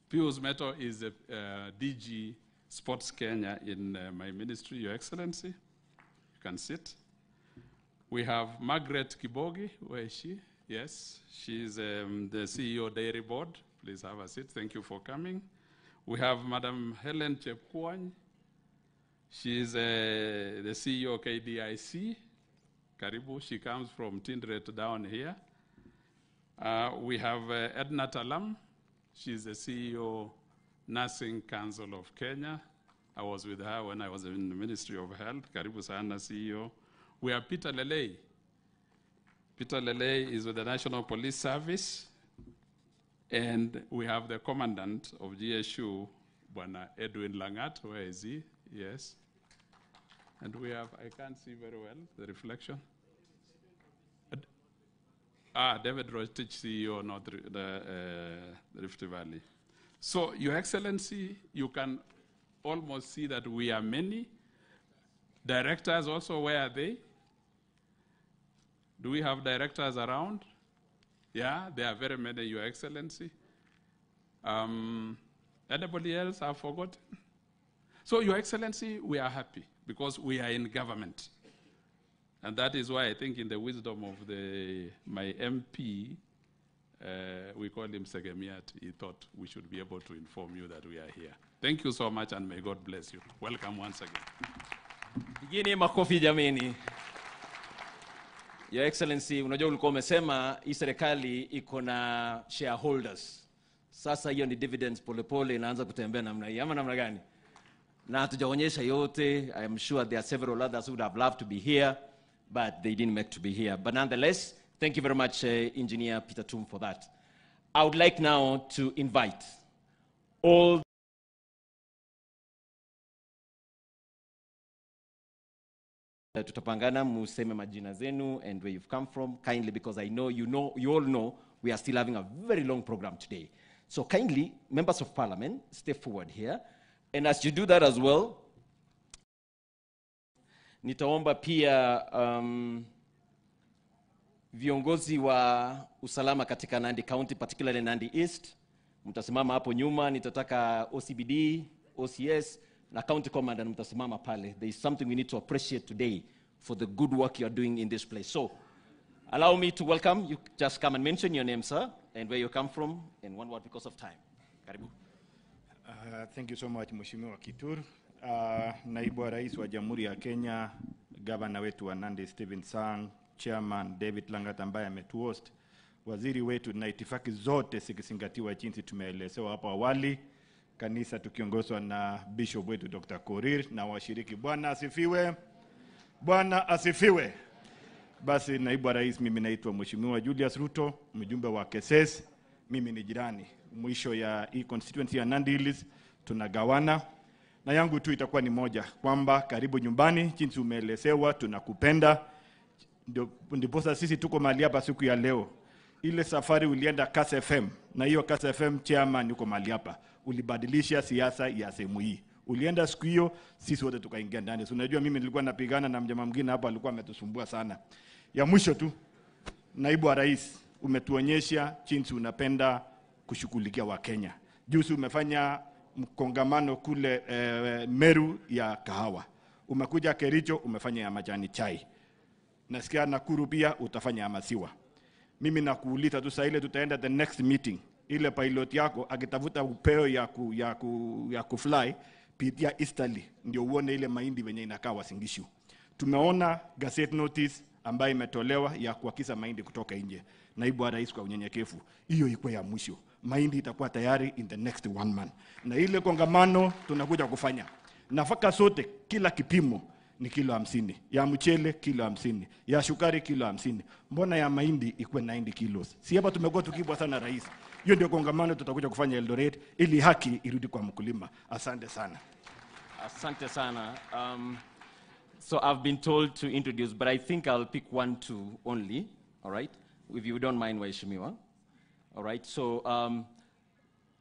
Pius Meto is a DG Sports Kenya in my ministry, Your Excellency. You can sit. We have Margaret Kibogi. Where is she? Yes, she's the CEO Dairy Board. Please have a seat. Thank you for coming. We have Madam Helen Chepkwony. She is the CEO KDIC. Karibu, she comes from Tindret down here. We have Edna Talam. She's the CEO Nursing Council of Kenya. I was with her when I was in the Ministry of Health. Karibu sana, CEO. We have Peter Lelei. Peter Lelei is with the National Police Service. And we have the commandant of GSU, Bwana Edwin Langat. Where is he? Yes. And we have, I can't see very well, the reflection. David Rotich, CEO, not the Rift Valley. So, Your Excellency, you can almost see that we are many. Directors also, where are they? Do we have directors around? Yeah, there are very many, Your Excellency. Anybody else I've forgotten? So, Your Excellency, we are happy because we are in government. And that is why I think in the wisdom of my MP, we call him Segemiat, he thought we should be able to inform you that we are here. Thank you so much and may God bless you. Welcome once again. Pigeni makofi jameni. Your Excellency, unajua ulikuwa umesema hii serikali iko na shareholders. Sasa hiyo ni dividends polepole inaanza kutembea namna hii. Ama namna gani? Na hatujaonyesha yote. I am sure there are several others who would have loved to be here, but they didn't make to be here. But nonetheless, thank you very much, Engineer Peter Tum, for that. I would like now to invite all tutapangana museme majina zenu and where you've come from kindly, because I know you all know we are still having a very long program today. So kindly, members of parliament, step forward here. And as you do that as well, nitaomba pia viongozi wa usalama katika Nandi County, particularly Nandi East, mtasimama hapo nyuma. Nitataka OCBD, OCS na county commander mtasimama pale. There is something we need to appreciate today for the good work you are doing in this place. So allow me to welcome you. Just come and mention your name, sir, and where you come from, and one word because of time. Karibu. Thank you so much, Mheshimiwa Kitur. Naibu wa Rais wa Jamhuri ya Kenya, Gavana wetu wa Nandi Stephen Sang, Chairman David Langat ambaye ametuhost, waziri wetu na itifaki zote zikizingatiwa jinsi tumeelezewa hapo awali, kanisa tukiongozwa na Bishop wetu Dr. Korir na washiriki. Bwana asifiwe. Bwana asifiwe. Basi Naibu wa Rais, mimi naitwa Mheshimiwa Julius Ruto, mjumbe wa Keses. Mimi ni jirani. Mwisho ya hii constituency ya Nandi Hills tunagawana. Na yangu tu itakuwa ni moja, kwamba karibu nyumbani, jinsi umeelezewa, tunakupenda. Ndiposa sisi tuko mahali hapa siku ya leo. Ile safari ulienda Kass FM, na hiyo Kass FM chairman yuko mahali hapa. Ulibadilisha siasa ya sehemu hii. Ulienda siku hiyo, sisi wote tukaingia ndani. So unajua mimi nilikuwa napigana na mjamaa mwingine hapa, alikuwa ametusumbua sana. Ya mwisho tu, Naibu wa Rais, umetuonyesha jinsi unapenda kushughulikia Wakenya. Juzi umefanya mkongamano kule Meru ya kahawa. Umekuja Kericho, umefanya ya majani chai. Nasikia Nakuru pia utafanya ya maziwa. Mimi nakuuliza tu saa ile tutaenda the next meeting, ile pilot yako akitafuta upeo ya kufly pitia Easterly ndio uone ile mahindi venye inakaa Uasin Gishu. Tumeona gazette notice ambayo imetolewa ya kuagiza mahindi kutoka nje. Naibu wa Rais, kwa unyenyekevu, hiyo iko ya mwisho. Mahindi itakuwa tayari in the next 1 month. Na ile kongamano tunakuja kufanya, nafaka sote kila kipimo ni kilo 50, ya mchele kilo 50, ya shukari kilo 50. Mbona ya mahindi ikuwe 90 kilos? Si hapa tumekuwa tukibwa sana rais. Hiyo ndio kongamano tutakuja kufanya Eldoret ili haki irudi kwa mkulima. Asante sana. Asante sana. So I've been told to introduce, but I think I'll pick 1, 2 only, all right? If you don't mind, Mheshimiwa. All right, so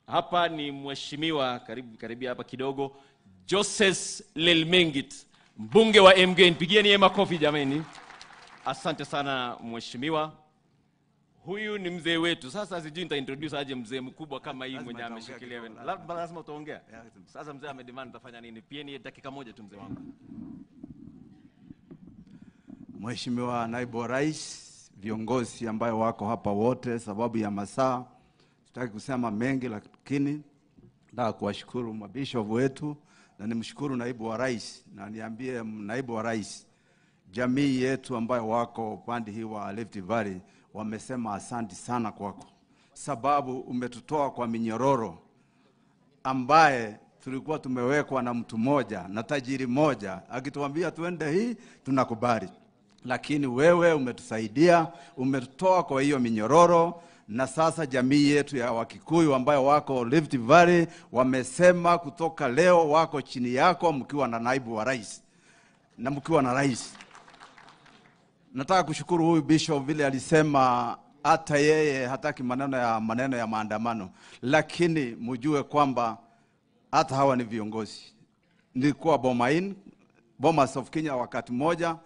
hapa ni Mheshimiwa, karibia hapa kidogo, Joseph Lelmengit, mbunge wa MGN. Pigieni yeye makofi jameni. Asante sana Mheshimiwa. Huyu ni mzee wetu. Sasa sijui nitaintroduce aje mzee mkubwa kama hii mwenye ameshikilia. Lazima utaongea. Sasa mzee amedemand utafanya nini? Pia ni dakika moja tu mzee wangu. Mheshimiwa Naibu wa Rais, viongozi ambao wako hapa wote, sababu ya masaa sitaki kusema mengi, lakini nataka kuwashukuru mabishop wetu na nimshukuru Naibu wa Rais, na niambie Naibu wa Rais, jamii yetu ambayo wako upande hii wa Rift Valley wamesema asante sana kwako, sababu umetutoa kwa minyororo ambaye tulikuwa tumewekwa na mtu mmoja na tajiri mmoja akituambia tuende hii tunakubali, lakini wewe umetusaidia, umetutoa kwa hiyo minyororo, na sasa jamii yetu ya Wakikuyu ambayo wako Rift Valley wamesema kutoka leo wako chini yako mkiwa na Naibu wa Rais na mkiwa na rais. Nataka kushukuru huyu bishop vile alisema hata yeye hataki maneno ya maandamano, lakini mjue kwamba hata hawa ni viongozi. Nilikuwa Bomas of Kenya wakati moja,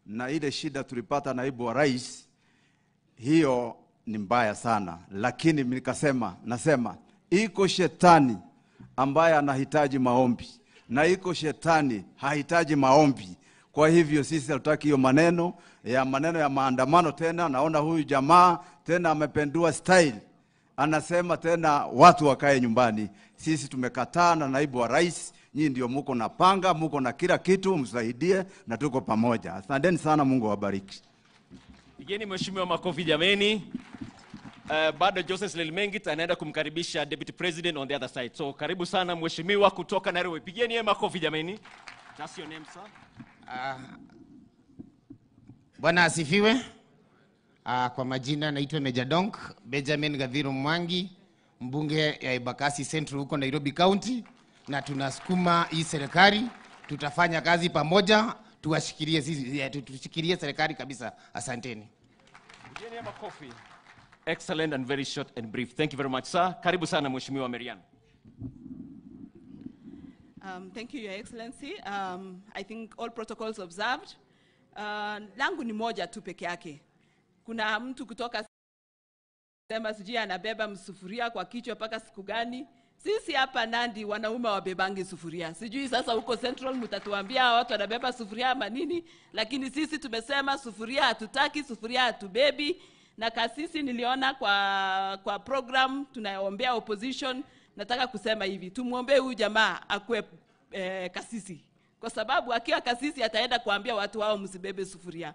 na ile shida tulipata Naibu wa Rais hiyo ni mbaya sana, lakini nasema iko shetani ambaye anahitaji maombi na iko shetani hahitaji maombi. Kwa hivyo sisi hatutaki hiyo maneno ya maandamano tena. Naona huyu jamaa tena amependua style, anasema tena watu wakae nyumbani. Sisi tumekataa, na Naibu wa Rais, nyinyi ndio mko na panga, mko na kila kitu, msaidie na tuko pamoja. Asanteni sana, Mungu awabariki. Pigeni mheshimiwa makofi jameni. Bado Joseph Lelmengit anaenda kumkaribisha Deputy President on the other side. So karibu sana mheshimiwa kutoka Nairobi. Pigeni makofi jameni. That's your name, sir. Bwana asifiwe. Kwa majina naitwa Meja Donk Benjamin Gadhiru Mwangi, mbunge ya Embakasi Central huko Nairobi County, na tunasukuma hii serikali, tutafanya kazi pamoja, tushikilie serikali kabisa. Asanteni. Pigeni makofi. Excellent and very short and brief. Thank you very much, sir. Karibu sana mheshimiwa Marian. Thank you, Your Excellency. I think all protocols observed. Langu ni moja tu peke yake. Kuna mtu kutoka sema sijui anabeba msufuria kwa kichwa paka siku gani. Sisi hapa Nandi wanaume wabebangi sufuria. Sijui sasa huko Central mtatuambia watu wanabeba sufuria ama nini, lakini sisi tumesema sufuria hatutaki, sufuria hatubebi. Na kasisi niliona kwa program tunaombea opposition, nataka kusema hivi, tumuombe huyu jamaa akue kasisi, kwa sababu akiwa kasisi ataenda kuambia watu wao msibebe sufuria.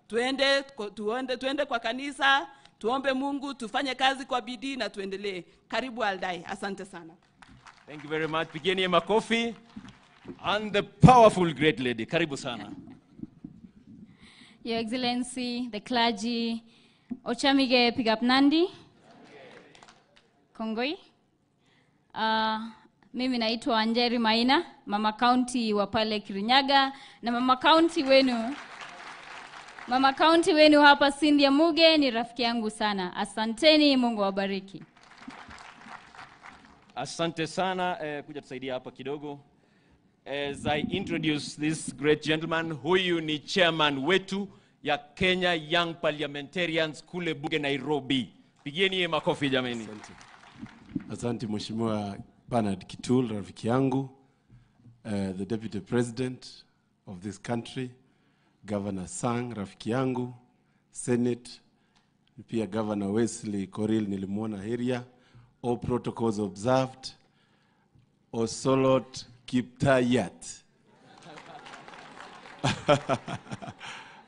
Tuende kwa kanisa, tuombe Mungu, tufanye kazi kwa bidii na tuendelee. Karibu Aldai. Asante sana. Thank you very much. Pigeni makofi. And the powerful great lady. Karibu sana. Your Excellency, the clergy, Ochamige Pigap Nandi, Kongoi. Mimi naitwa Anjeri Maina, mama county wa pale Kirinyaga, na mama county wenu hapa Cindy Muge ni rafiki yangu sana. Asanteni, Mungu awabariki. Asante sana, kuja tusaidia hapa kidogo. As I introduce this great gentleman, huyu ni chairman wetu ya Kenya Young Parliamentarians kule bunge Nairobi. Pigieni makofi jameni. Asante Mheshimiwa Bernard Kitul, rafiki yangu, the Deputy President of this country, Governor Sang, rafiki yangu, Senate, pia Governor Wesley Koril nilimuona area, all protocols observed, Osolot Kiptayat.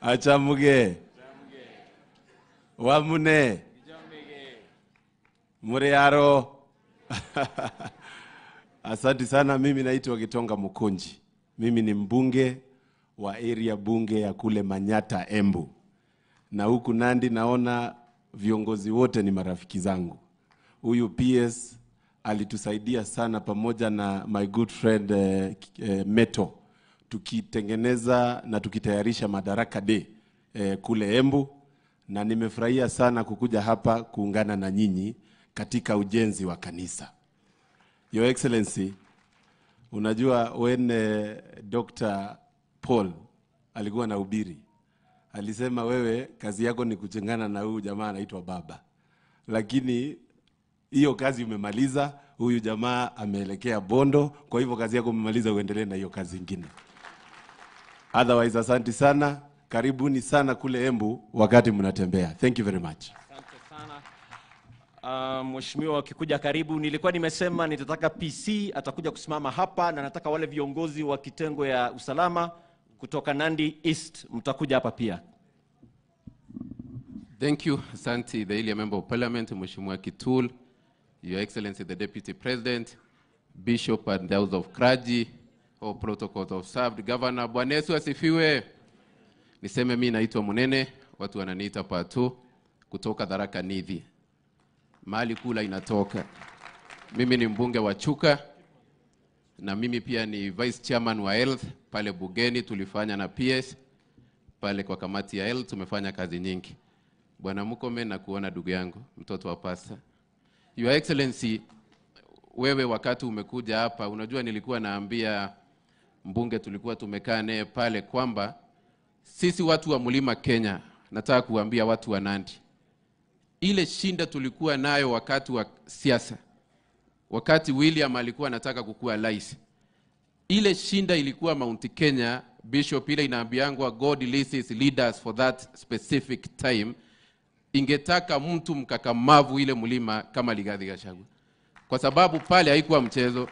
Achamuge. Wamune. Muriaro. Asante sana, mimi naitwa Gitonga Mukunji. Mimi ni mbunge wa area bunge ya kule Manyata Embu. Na huku Nandi naona viongozi wote ni marafiki zangu. Huyu PS alitusaidia sana pamoja na my good friend Meto, tukitengeneza na tukitayarisha Madaraka Day kule Embu, na nimefurahia sana kukuja hapa kuungana na nyinyi katika ujenzi wa kanisa. Your Excellency, unajua when Dr. Paul alikuwa na ubiri, alisema wewe kazi yako ni kuchengana na huyu jamaa anaitwa baba, lakini hiyo kazi umemaliza. Huyu jamaa ameelekea Bondo, kwa hivyo kazi yako umemaliza, uendelee na hiyo kazi nyingine. Otherwise, asante sana, karibuni sana kule Embu wakati mnatembea. Thank you very much. Asante sana. Mheshimiwa akikuja karibu, nilikuwa nimesema nitataka PC atakuja kusimama hapa, na nataka wale viongozi wa kitengo ya usalama kutoka Nandi East mtakuja hapa pia. Thank you. Asante, the Elia Member of Parliament, Mheshimiwa Kitul, Your Excellency the Deputy President, Bishop and the House of Clergy, all protocols observed. Governor, Bwana Yesu asifiwe. Niseme mimi naitwa Munene, watu wananiita Patu, kutoka Tharaka Nithi. Mahali kula inatoka. Mimi ni mbunge wa Chuka, na mimi pia ni Vice Chairman wa Health pale Bugeni. Tulifanya na PS pale kwa kamati ya Health, tumefanya kazi nyingi. Bwana Mukome, na kuona ndugu yangu, mtoto wa pasta. Your Excellency, wewe wakati umekuja hapa, unajua nilikuwa naambia mbunge tulikuwa tumekaa naye pale kwamba sisi watu wa Mlima Kenya, nataka kuambia watu wa Nandi, ile shinda tulikuwa nayo wakati wa siasa, wakati William alikuwa anataka kukua rais, ile shinda ilikuwa Mount Kenya. Bishop ile inaambiangwa God releases leaders for that specific time. Ingetaka mtu mkakamavu ile mlima kama Rigathi Gachagua, kwa sababu pale haikuwa mchezo.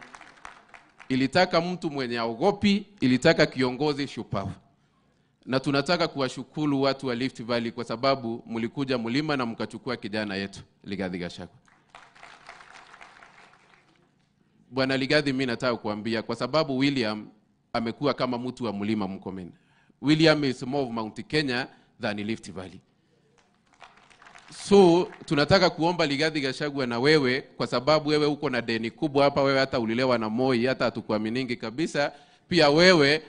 Ilitaka mtu mwenye aogopi, ilitaka kiongozi shupavu. Na tunataka kuwashukuru watu wa Rift Valley kwa sababu mlikuja mlima na mkachukua kijana yetu Rigathi Gachagua. Bwana Rigathi, mimi nataka kuambia kwa sababu William amekuwa kama mtu wa mlima Mkomen. William is more of Mount Kenya than Rift Valley. So tunataka kuomba Rigathi Gachagua na wewe, kwa sababu wewe uko na deni kubwa hapa, wewe hata ulilewa na Moi, hata hatukuaminingi kabisa. Pia wewe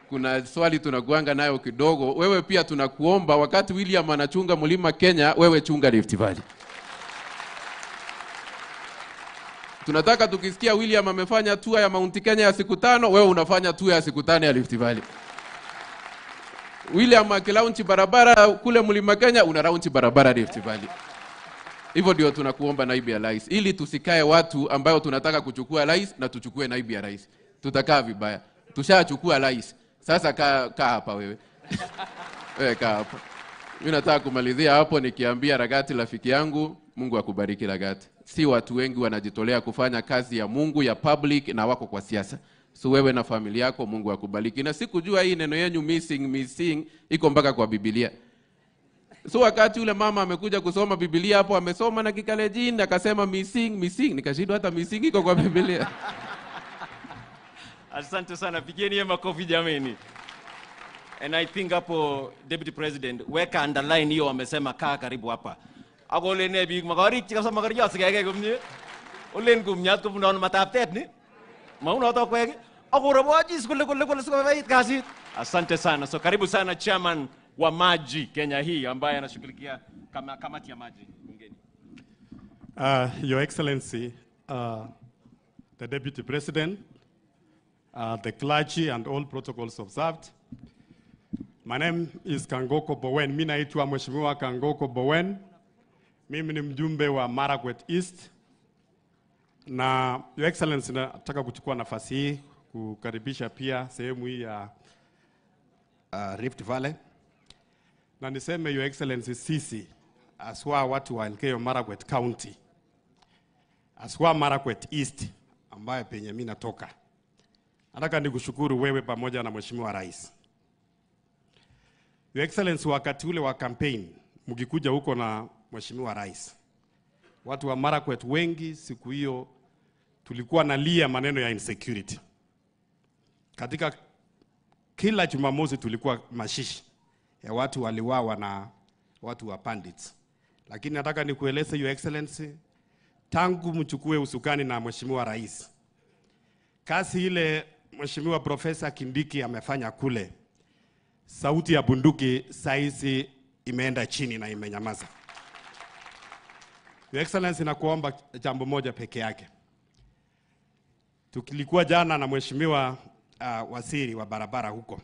kuna swali tunakuanga nayo kidogo. Wewe pia tunakuomba wakati William anachunga mlima Kenya, wewe chunga Rift Valley. Tunataka tukisikia William amefanya tour ya Mount Kenya ya siku 5, wewe unafanya tour ya siku 5 ya Rift Valley. William akilaunch barabara kule mlima Kenya, una launch barabara Rift Valley. Hivyo ndio tunakuomba naibu ya rais, ili tusikae watu ambao tunataka kuchukua rais na tuchukue naibu ya rais. Tutakaa vibaya. Tushachukua rais. Sasa kaa hapa wewe. Wewe kaa hapa. Mimi nataka kumalizia hapo nikiambia Ragati rafiki yangu, Mungu akubariki Ragati. Si watu wengi wanajitolea kufanya kazi ya Mungu ya public na wako kwa siasa. So wewe na familia yako Mungu akubariki. Na sikujua hii neno yenu missing iko mpaka kwa Biblia. So wakati ule mama amekuja kusoma Biblia hapo, amesoma na Kikalejin akasema missing, nikashindwa hata missing iko kwa Biblia. Asante sana, pigieni ya makofi jameni. And I think hapo Deputy President weka underline hiyo amesema kaa karibu hapa. Ako le ne big magari chika sa magari ya sigege kumnye. Ulen kumnyat kumnon mataptet ni. Mauna to kwege. Ako rabaji kule sikawait kasi. Asante sana. So karibu sana chairman wa maji Kenya hii ambaye anashughulikia kamati ya maji bungeni. Your Excellency, the Deputy President, the clergy and all protocols observed. My name is Kangoko Bowen. Mimi naitwa Mheshimiwa Kangoko Bowen. Mimi ni mjumbe wa Marakwet East. Na Your Excellency, nataka kuchukua nafasi hii kukaribisha pia sehemu hii ya Rift Valley. Na niseme Your Excellency, sisi aswa watu wa Elgeyo Marakwet County, aswa Marakwet East ambaye penye mimi natoka, nataka nikushukuru wewe pamoja na Mheshimiwa Rais. Your Excellency, wakati ule wa campaign mkikuja huko na Mheshimiwa Rais, watu wa Marakwet wengi siku hiyo tulikuwa nalia maneno ya insecurity. Katika kila Jumamosi tulikuwa mashishi ya watu waliwawa na watu wa bandits. Lakini nataka nikueleze Your Excellency, tangu mchukue usukani na Mheshimiwa Rais, kazi ile Mheshimiwa Professor Kindiki amefanya kule, sauti ya bunduki saizi imeenda chini na imenyamaza. Your Excellency, nakuomba jambo moja peke yake. Tukilikuwa jana na Mheshimiwa waziri wa barabara huko,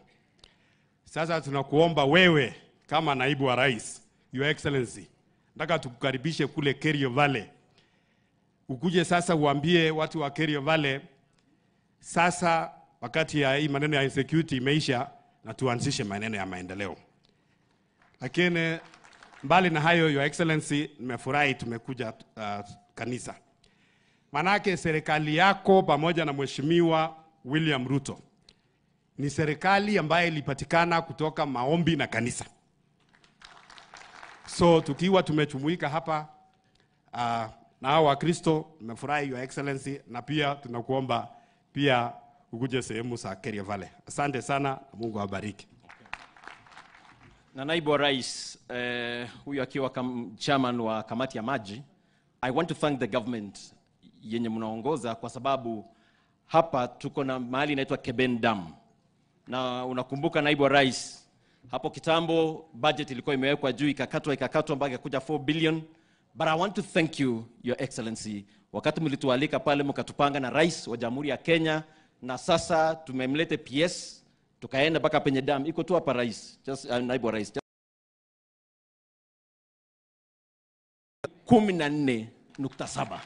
Sasa tunakuomba wewe kama naibu wa rais, Your Excellency, nataka tukukaribishe kule Kerio Valley. Ukuje sasa uambie watu wa Kerio Valley, sasa wakati ya hii maneno ya insecurity imeisha na tuanzishe maneno ya maendeleo. Lakini mbali na hayo, Your Excellency, nimefurahi tumekuja kanisa. Manake serikali yako pamoja na Mheshimiwa William Ruto ni serikali ambayo ilipatikana kutoka maombi na kanisa. So tukiwa tumechumuika hapa na hao Wakristo, nimefurahi Your Excellency, na pia tunakuomba pia ukuje sehemu za Kerio Valley. Asante sana, Mungu awabariki. Na naibu wa rais huyu akiwa chairman wa kamati ya maji, I want to thank the government yenye mnaongoza, kwa sababu hapa tuko na mahali inaitwa Keben Dam. Na unakumbuka naibu wa rais, hapo kitambo budget ilikuwa imewekwa juu, ikakatwa mpaka ikakuja 4 billion. But I want to thank you, Your Excellency, wakati mlitualika pale mkatupanga na rais wa Jamhuri ya Kenya, na sasa tumemlete PS tukaenda mpaka penye dam iko tu hapa rais, naibu wa rais, 14.7,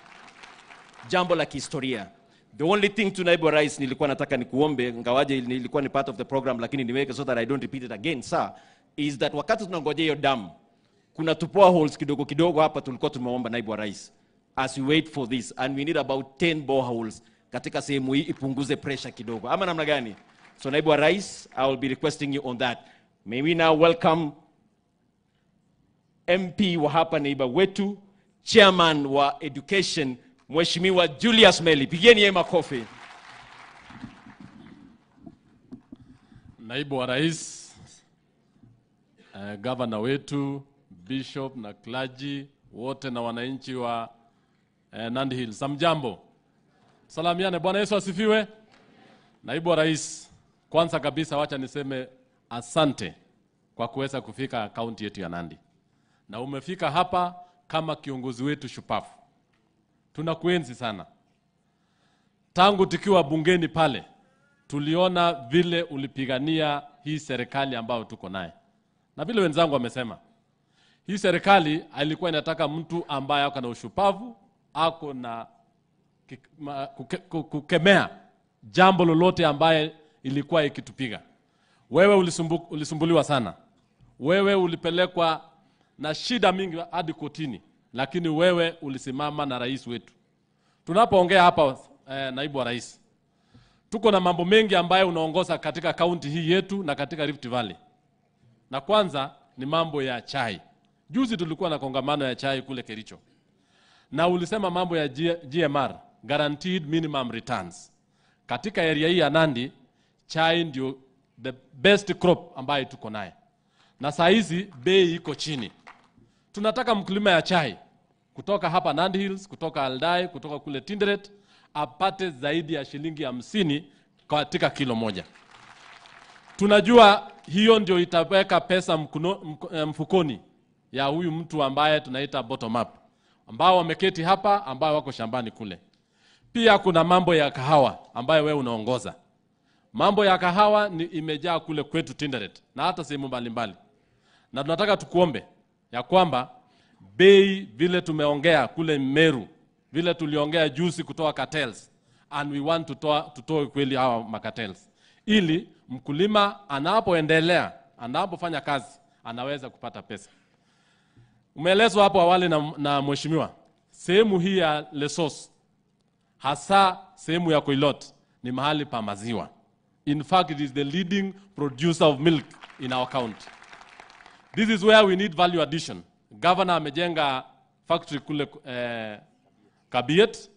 jambo la kihistoria. The only thing to naibu wa rais nilikuwa nataka nikuombe, ngawaje nilikuwa ni part of the program, lakini niweke so that I don't repeat it again, sir, is that wakati tunangojea hiyo dam, kuna tupoa holes kidogo kidogo hapa tulikuwa tumeomba naibu wa rais, as we wait for this, and we need about 10 boreholes katika sehemu hii ipunguze pressure kidogo, ama namna gani? So naibu wa rais, I will be requesting you on that. May we now welcome MP wa hapa neighbor wetu, chairman wa education, Mheshimiwa Julius Meli. Pigeni yeye makofi. Naibu wa rais, governor wetu, bishop na clergy wote na wananchi wa Nandi Hills, samjambo. Salamiane, Bwana Yesu asifiwe. Naibu wa rais, kwanza kabisa wacha niseme asante kwa kuweza kufika kaunti yetu ya Nandi. Na umefika hapa kama kiongozi wetu shupavu. Tunakuenzi sana. Tangu tukiwa bungeni pale, tuliona vile ulipigania hii serikali ambayo tuko naye. Na vile wenzangu wamesema, hii serikali alikuwa inataka mtu ambaye ako na ushupavu, ako na kukemea jambo lolote ambaye ilikuwa ikitupiga. Wewe ulisumbuliwa sana. Wewe ulipelekwa na shida mingi hadi kotini, lakini wewe ulisimama na rais wetu. Tunapoongea hapa naibu wa rais, tuko na mambo mengi ambayo unaongoza katika kaunti hii yetu na katika Rift Valley. Na kwanza ni mambo ya chai. Juzi tulikuwa na kongamano ya chai kule Kericho. Na ulisema mambo ya GMR, Guaranteed Minimum Returns. Katika area hii ya Nandi, chai ndio the best crop ambayo tuko naye. Na saa hizi bei iko chini. Tunataka mkulima ya chai kutoka hapa Nandi Hills, kutoka Aldai, kutoka kule Tinderet apate zaidi ya shilingi 50 katika kilo moja. Tunajua hiyo ndio itaweka pesa mfukoni ya huyu mtu ambaye tunaita bottom up, ambao wameketi hapa, ambao wako shambani kule. Pia kuna mambo ya kahawa ambayo wewe unaongoza. Mambo ya kahawa ni imejaa kule kwetu Tinderet na hata sehemu mbalimbali. Na tunataka tukuombe ya kwamba bei vile tumeongea kule Meru, vile tuliongea juzi kutoa cartels, and we want tutoe kweli hawa makartels, ili mkulima anapoendelea, anapofanya kazi, anaweza kupata pesa. Umeelezwa hapo awali na mheshimiwa, sehemu hii ya Lesos, hasa sehemu ya Koilot, ni mahali pa maziwa. In fact, it is the leading producer of milk in our county. This is where we need value addition. Governor amejenga factory kule Kabiet.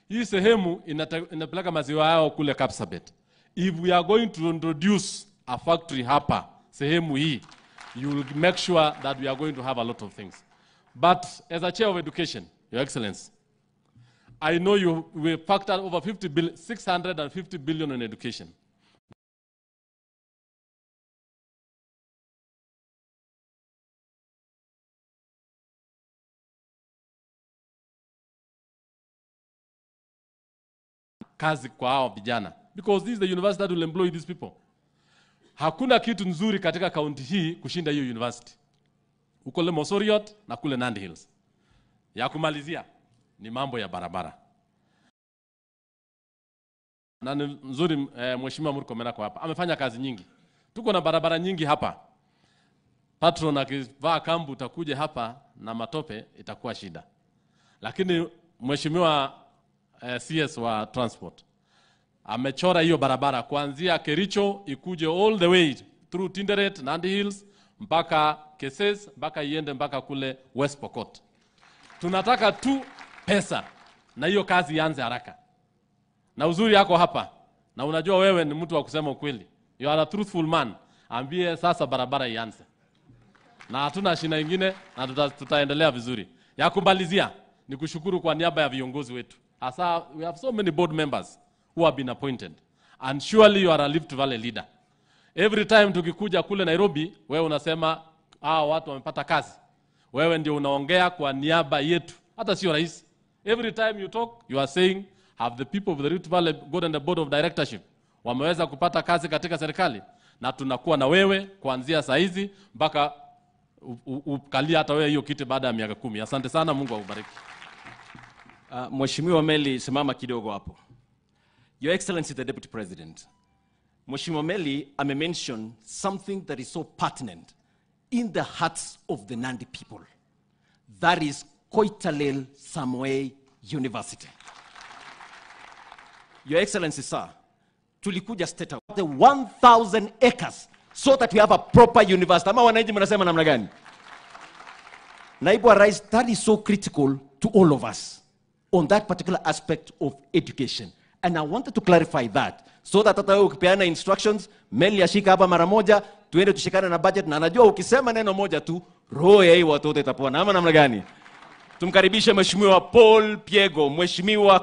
Hii sehemu inapeleka maziwa yao kule Kapsabet. If we are going to introduce a factory hapa sehemu hii, you will make sure that we are going to have a lot of things. But as a chair of education, Your Excellency, I know you will factor over 650 billion in education. Kazi kwa hao vijana, because this is the university that will employ these people. Hakuna kitu nzuri katika kaunti hii kushinda hiyo university. Huko le Mosoriot na kule Nandi Hills. Ya kumalizia ni mambo ya barabara. Na ni nzuri Mheshimiwa Murkomen kwa hapa. Amefanya kazi nyingi. Tuko na barabara nyingi hapa. Patron akivaa kambu utakuja hapa na matope itakuwa shida. Lakini Mheshimiwa CS wa transport amechora hiyo barabara kuanzia Kericho ikuje all the way through Tinderet, Nandi Hills mpaka Keses mpaka iende mpaka kule West Pokot. Tunataka tu pesa na hiyo kazi ianze haraka. Na uzuri yako hapa na unajua wewe ni mtu wa kusema ukweli. You are a truthful man. Ambie sasa barabara ianze. Na hatuna shida nyingine na tutaendelea vizuri. Ya kumalizia ni kushukuru kwa niaba ya viongozi wetu. Asa we have so many board members who have been appointed. And surely you are a Rift Valley leader. Every time tukikuja kule Nairobi, wewe unasema watu wamepata kazi. Wewe ndio unaongea kwa niaba yetu. Hata sio rais. Every time you talk, you are saying have the people of the Rift Valley got on the board of directorship. Wameweza kupata kazi katika serikali na tunakuwa na wewe kuanzia saa hizi mpaka ukalia hata wewe hiyo kiti baada ya miaka 10. Asante sana, Mungu akubariki. Mheshimiwa Meli, simama kidogo hapo. Your Excellency the Deputy President. Mheshimiwa Meli ame-mention something that is so pertinent in the hearts of the Nandi people. That is Koitalel Samoei University. Your Excellency, sir, tulikuja state out the 1,000 acres so that we have a proper university. Ama wananchi mnasema namna gani? Naibu wa Rais, that is so critical to all of us on that particular aspect of education. And I wanted to clarify that so that hata ukipeana instructions, Meli ashika hapa mara moja, tuende tushikane na budget, na anajua ukisema neno moja tu, roho ya hii watoto itapona. Ama namna gani? Tumkaribishe Mheshimiwa Paul Piego, Mheshimiwa